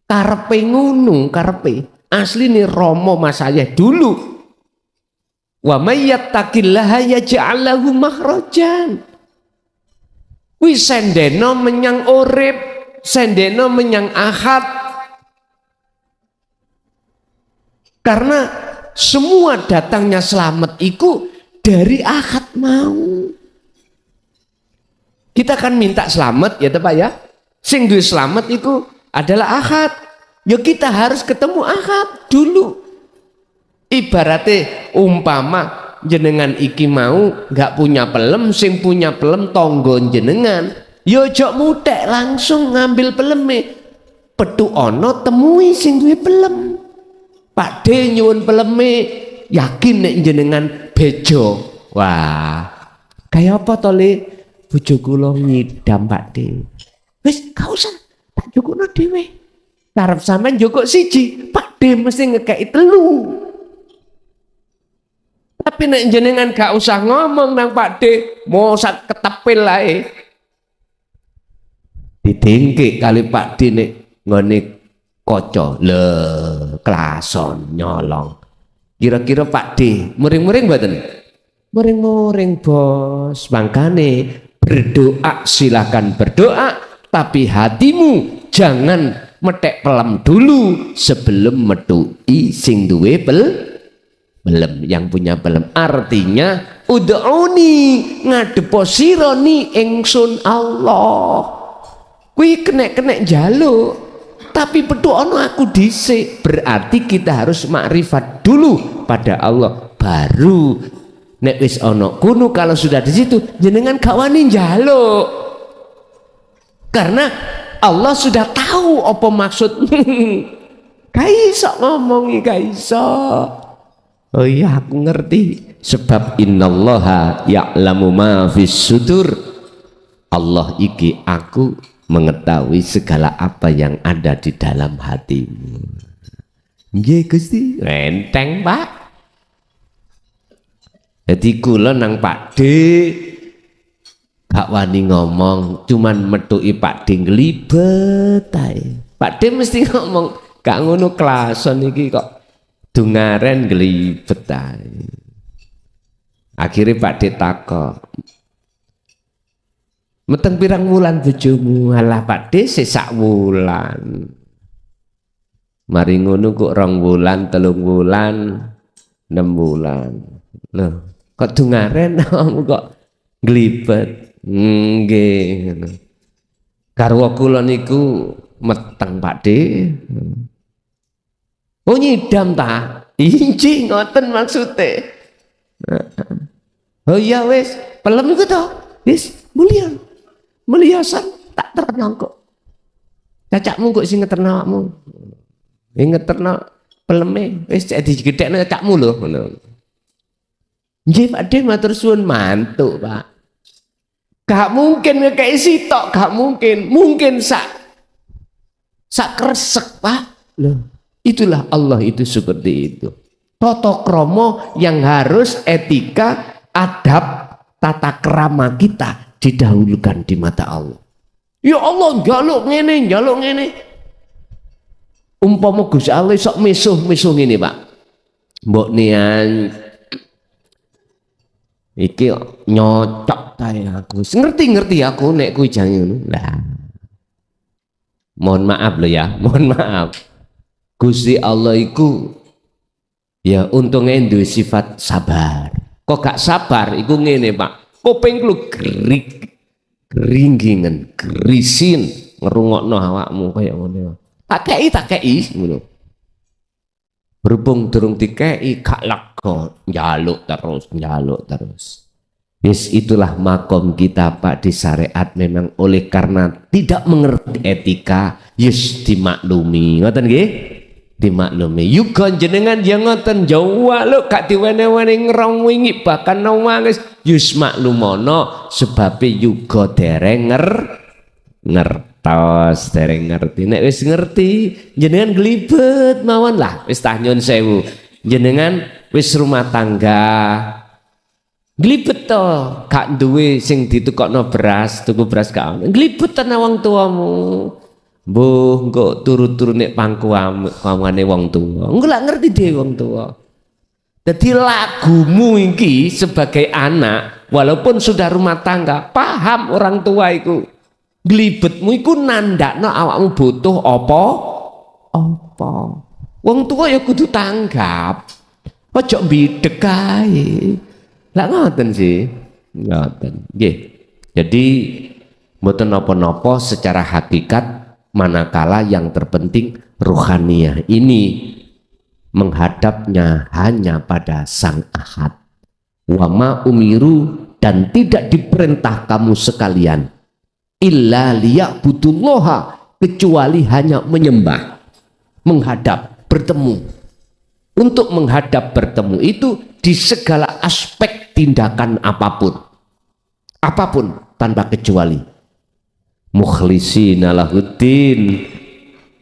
karepe ngono, karepe asline Romo Mas Ayah dulu, wa may yattaqillaha yaj'al lahu makhrajan. Kuwi sendeno menyang urip, sendeno menyang ahad, karena semua datangnya selamat iku dari ahad mau. Kita kan minta selamat ya Pak ya. Sing duwe selamat itu adalah ahad. Ya kita harus ketemu ahad dulu. Ibaratnya umpama jenengan iki mau nggak punya pelem, sing punya pelem tonggo jenengan. Ya ojo mutek langsung ngambil peleme. Petu ono temui sing duwe pelem. Pak D nyuwun peleme, yakin nek jenengan bejo. Wah, kayak apa to Le? Bojo kula ngidam Pak D. Wis gak usah tak jukukno dhewe. Karep sampean jukuk siji, Pak D mesti ngekeki telu. Tapi nek jenengan gak usah ngomong nang Pak D, mosat ketepil ae. Didengke kali Pak D nek ngene kaca. Le klason nyolong. Kira-kira Pak D muring-muring mboten? Muring-muring bos. Makane berdoa silakan berdoa, tapi hatimu jangan metek pelem dulu sebelum metui sing duwe belum, yang punya belum. Artinya ud'uni ngadepo sironi ingsun Allah. Kuwi kenek-kenek jaluk. tapi petuk ono aku dhisik. Berarti kita harus makrifat dulu pada Allah, baru nek wis ono kuno. Kalau sudah di situ jenengan gak wani njaluk, karena Allah sudah tahu apa maksud. Gak iso ngomongi, gak iso. Oh iya aku ngerti, sebab innallaha ya'lamu ma fis sudur. Allah iki aku mengetahui segala apa yang ada di dalam hatimu. Nggih Gusti, enteng Pak. Jadi kula nang Pak D gak wani ngomong, cuman metuki Pak D nglibet ae. Pak D mesti ngomong, gak ngono klason iki kok dungaren nglibet ae. Akhirnya Pak D takok, meteng pirang wulan bojomu? Alah Pak D sesak wulan. Mari ngono kok 2 wulan, 3 wulan, 6 wulan. Loh, kok dungaren kok nglibet? Nggih. Garwa kula niku meteng Pak D. Oh nyidam ta? Inji ngoten maksude. Oh iya wis, pelem iku to. Wis mulyasan tak terno kok. Cacakmu kok sing ngeterno awakmu. Ngeterno peleme wis digedhekno cacakmu lho ngono. Nggih Pak D matur suwun, mantuk Pak. Gak mungkin ngekei sitok, gak mungkin. Mungkin sak kresek Pak. Loh, itulah Allah itu seperti itu. Tata krama yang harus etika, adab, tata krama kita didahulukan di mata Allah. Ya Allah, njaluk ngene. Umpama Gusti Allah sok misuh ngene Pak. Mbok nian iki nyocok tae aku. Ngerti aku nek kuwi jange ngono. Lah. Mohon maaf loh ya, mohon maaf. Gusti Allah iku ya untungnya duwe sifat sabar. Kok gak sabar iku ngene Pak. Kuping lu geringgingan, gerisin ngerungokno awakmu kaya ngono. Tak kei ngono. Berhubung durung dikei gak lega, njaluk terus. Yes, itulah makom kita Pak di syariat. Memang oleh karena tidak mengerti etika, yes dimaklumi. Ngoten nggih? Dimaklumi. Yuga jenengan yang ngoten Jawa lho gak diwene-wene ngrong wingi bahkan nangis. Yes maklumono sebabe yuga dereng ngertos, dereng ngerti. Nek wis ngerti jenengan glibet mawon lah. Wis tah nyun sewu. Jenengan wis rumah tangga glibet to, gak duwe sing ditukokno beras, tuku beras gak ono. Glibet tenan wong tuamu. Mbuh engko turu-turu nek pangkuane wong tuwa. Engko lak ngerti dhewe wong tuwa. Dadi lagumu iki sebagai anak, walaupun sudah rumah tangga, paham orang tua iku. Glibetmu iku nandakno awakmu butuh apa? Wong tua ya kudu tanggap. Ojo mbideg kae. Lah ngoten sih. Ngoten. Nggih. Jadi mboten napa-napa secara hakikat, manakala yang terpenting ruhaniyah ini menghadapnya hanya pada Sang Ahad. Wa ma umiru, dan tidak diperintah kamu sekalian illa liya'budullaha, kecuali hanya menyembah, menghadap, bertemu. Untuk menghadap bertemu itu di segala aspek tindakan apapun tanpa kecuali. Mukhlishina lahuddin,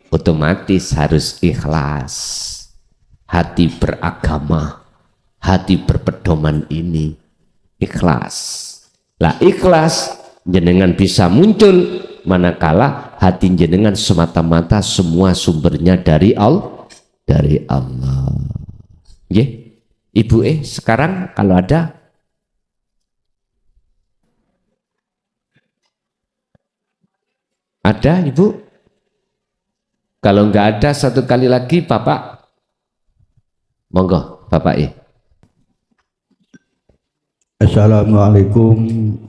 otomatis harus ikhlas. Hati beragama, hati berpedoman ini ikhlas. Lah ikhlas jenengan bisa muncul manakala hati jenengan semata-mata semua sumbernya dari Allah. Nggih. Ibu sekarang kalau ada Ibu? Kalau nggak ada satu kali lagi Bapak. Monggo Bapak Assalamualaikum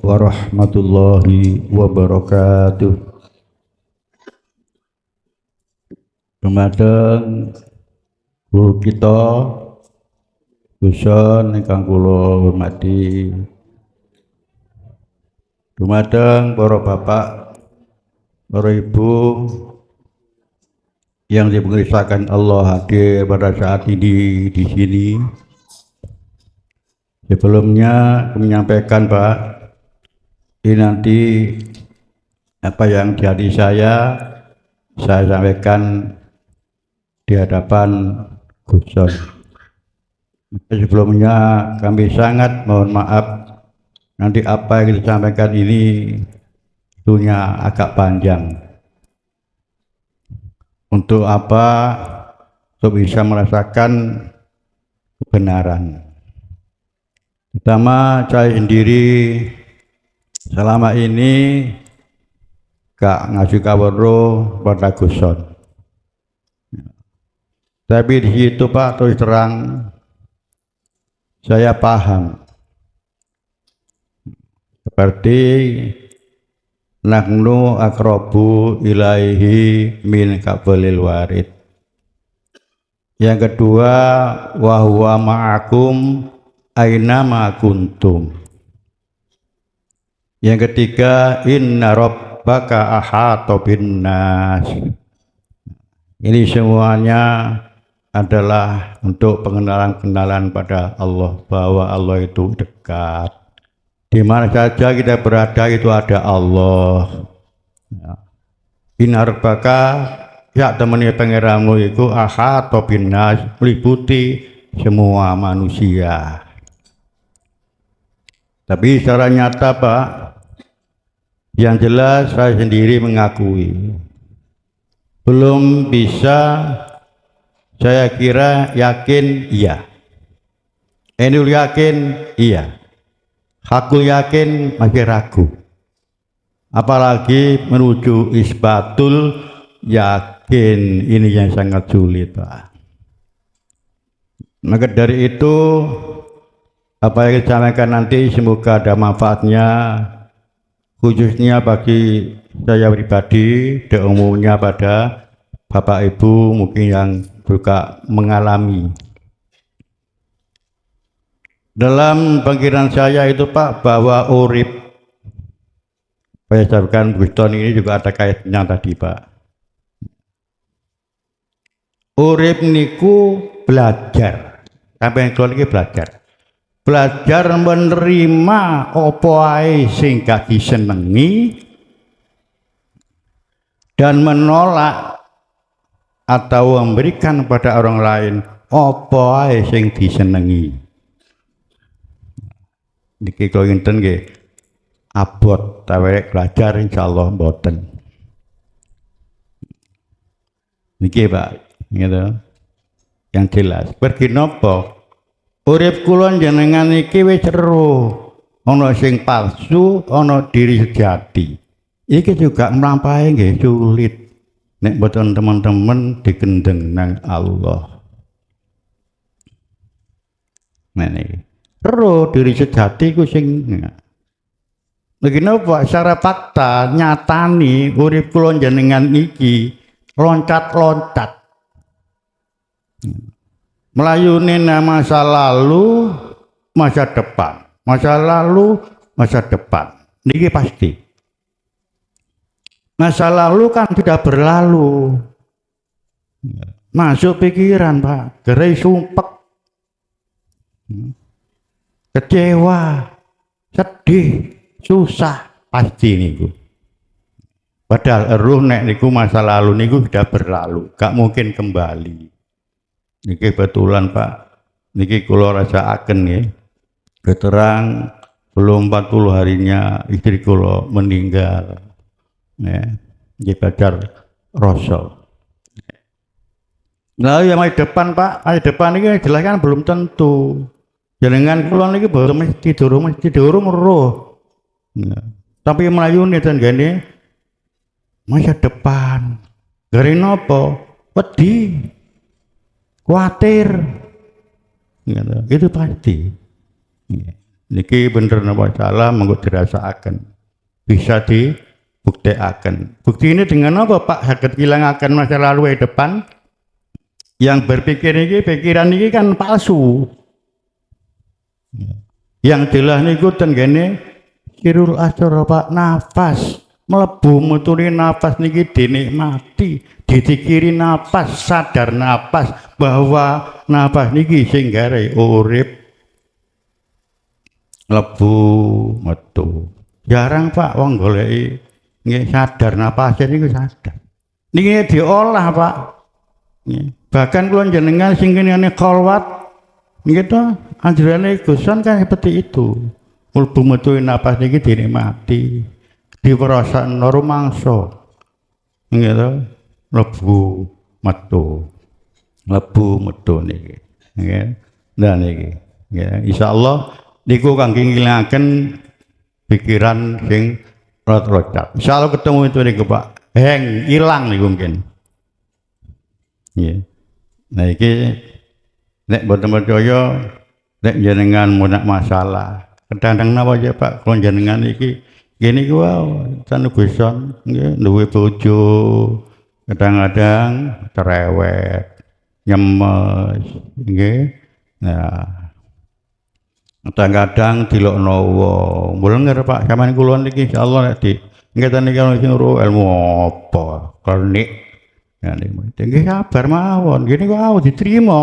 warahmatullahi wabarakatuh. dumateng guru kita Gusun ingkang kula hormati, dumateng para bapak, para ibu yang dimuliakan Allah hadir pada saat ini di sini. Sebelumnya kami menyampaikan Pak, ini nanti apa yang di hati saya sampaikan di hadapan Gusun. Sebelumnya kami sangat mohon maaf, nanti apa yang disampaikan ini tentunya agak panjang. Untuk apa? Untuk bisa merasakan kebenaran. Pertama, saya sendiri selama ini gak ngasih kawero pada Gusun. Tapi di situ Pak, terus terang saya paham. Seperti nahnu aqrabu ilaihi min qablil warid. Yang kedua, wa huwa ma'akum aina ma kuntum. Yang ketiga, inna rabbaka ahata bin nas. Ini semuanya adalah untuk pengenalan pada Allah, bahwa Allah itu dekat. Di mana saja kita berada itu ada Allah. Inna rabbaka ya temani pangeranmu itu ahata bin nas, meliputi semua manusia. Tapi secara nyata Pak, yang jelas saya sendiri mengakui belum bisa. Saya kira yakin iya, Enul yakin iya, aku yakin masih ragu, apalagi menuju isbatul yakin, ini yang sangat sulit Pak. Maka dari itu apa yang disampaikan nanti semoga ada manfaatnya, khususnya bagi saya pribadi dan umumnya pada Bapak Ibu mungkin yang juga mengalami. Dalam pikiran saya itu Pak, bahwa urip, saya sampaikan Gusun ini juga ada kaitannya tadi Pak. Urip niku belajar, sampai yang lagi belajar menerima apa ae sing gak disenengi dan menolak atau memberikan pada orang lain apa ae sing disenengi. Niki kalau ngenten nggih abot tawek belajar insyaallah mboten. Niki Pak, gitu. Yang jelas, pergi nopo? Urip kula jenengan iki wis seru. Ana sing palsu, ana diri sejati. Iki juga mlampahi nggih sulit. Nek mboten teman-teman digendeng nang Allah. Nah niki. Ro diri sejati ku sing begini Pak, secara fakta nyatani urip kula jenengan iki loncat-loncat. Melayune masa lalu, masa depan. Masa lalu, masa depan. Niki pasti. Masa lalu kan sudah berlalu, masuk pikiran Pak, gerai sumpek, kecewa, sedih, susah, pasti niku. Padahal eruh nek niku masa lalu niku sudah berlalu, gak mungkin kembali. Niki kebetulan Pak, niki kula rasakaken nggih. Terang belum 40 harinya istri kula meninggal. Di Badar Rasul. Nah, yang di depan Pak, di depan ini jelas kan belum tentu. Jenengan kula niki mesti durung roh. Tapi melayune ten gene masa depan. Gare napa? Wedi. Kuatir. Itu pasti. Niki bener napa salah mengko dirasakaken. Bisa dibuktikan. Bukti ini dengan apa Pak? Saged ngilangaken masa lalu depan. Yang berpikir ini pikiran ini kan palsu. Yang jelas niku ten gene sirul asra Pak, nafas mlebu metune nafas niki dinikmati, didikiri nafas, sadar nafas bahwa nafas niki sing gare urip mlebu metu. Jarang Pak wong goleki nggih sadar nafas niku sadar. Niki diolah Pak. Nggih. Bahkan kula jenengan sing kene kholwat gitu, anjurane Gusan kan seperti itu. Mlebu metu napas niki dinikmati, diperasakno rumangsa. Gitu, mlebu metu niki. Nggih. Nah niki. Ya, insyaallah niku kangge ngilangaken pikiran sing rot-rocat. Insyaallah ketemu itu niku Pak. Heng ilang niku mungkin. Nggih. Nah iki nek boten percaya nek jenengan munak masalah kadang-kadang napa ya Pak kula jenengan iki gini ku tan Guson nggih duwe bojo kadang-kadang cerewet nyemes nggih nah kadang-kadang dilokno wong mulenger Pak sampean kula niki insyaallah nek di ngeten niki sing ilmu apa klinik ya niki sabar mawon gini kok diterima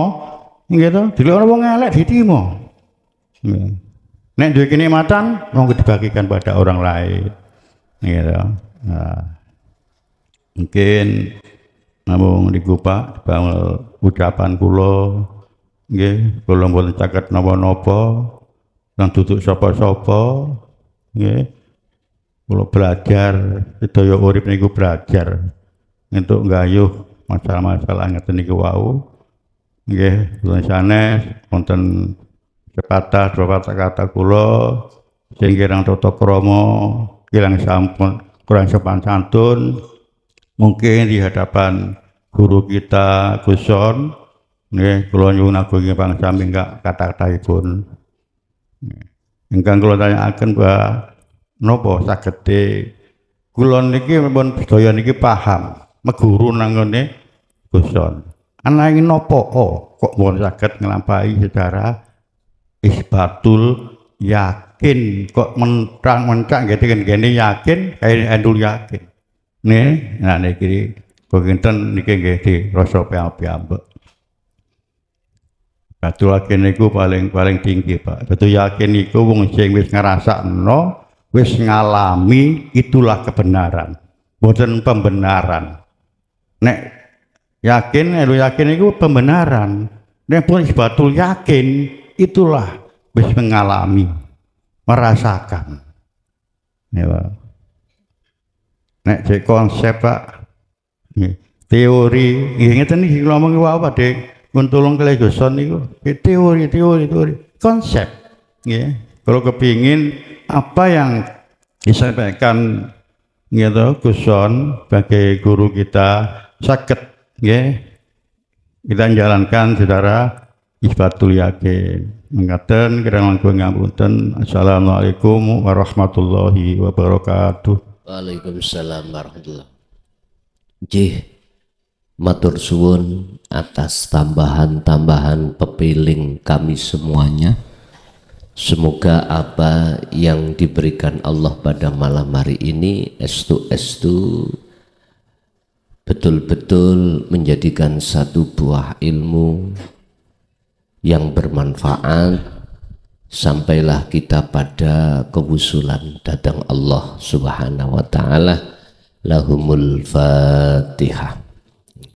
gitu, dilokno wong elek diterima. Nek duwe kenikmatan monggo dibagikan pada orang lain. Gitu. Nah, mungkin namung niku Pak ucapan kula nggih, kula mboten caket napa-napa lan duduk sapa-sapa nggih. Kula belajar sedaya urip niku belajar untuk nggayuh masalah-masalah ngeten niku wau. Nggih, kula sanes wonten sepatah dua kata-kata kula sing kirang tata krama, kirang sampun, kurang sopan santun. Mungkin di hadapan guru kita Guson, nggih kula nyuwun agung pangsami kata-katahipun. Ingkang kula tanyakaken Pak, napa sagede kula niki pun sedaya niki paham meguru nang ngene Guson. Ananging napa kok mboten saged nglampahi secara isbatul yakin kok mencak ngene yakin kaya endul yakin. Nih, nah niki kinten niki nggih dirasa piyambak. Batu yakin niku paling tinggi Pak. Batu yakin niku wong sing wis ngrasakno, wis ngalami itulah kebenaran, boten pembenaran. Nek yakin, yakin itu pembenaran. Nek pun sebatul yakin, itulah wis mengalami, merasakan. Ya, nek cek konsep Pak, teori, ngeten iki ngomong apa Dek? Nguntulung kali Guson niku, teori, konsep. Ya, kalau kepingin apa yang disampaikan gitu Guson sebagai guru kita sakit. Nggih, kita menjalankan secara isbatul yakin. Mengatakan kirang langkung ngapunten. Assalamualaikum warahmatullahi wabarakatuh. Waalaikumsalam warahmatullahi wabarakatuh. Nggih, matur suwun atas tambahan-tambahan pepiling kami semuanya. Semoga apa yang diberikan Allah pada malam hari ini estu betul-betul menjadikan satu buah ilmu yang bermanfaat sampailah kita pada kewusulan datang Allah Subhanahu wa taala. Lahumul Fatihah.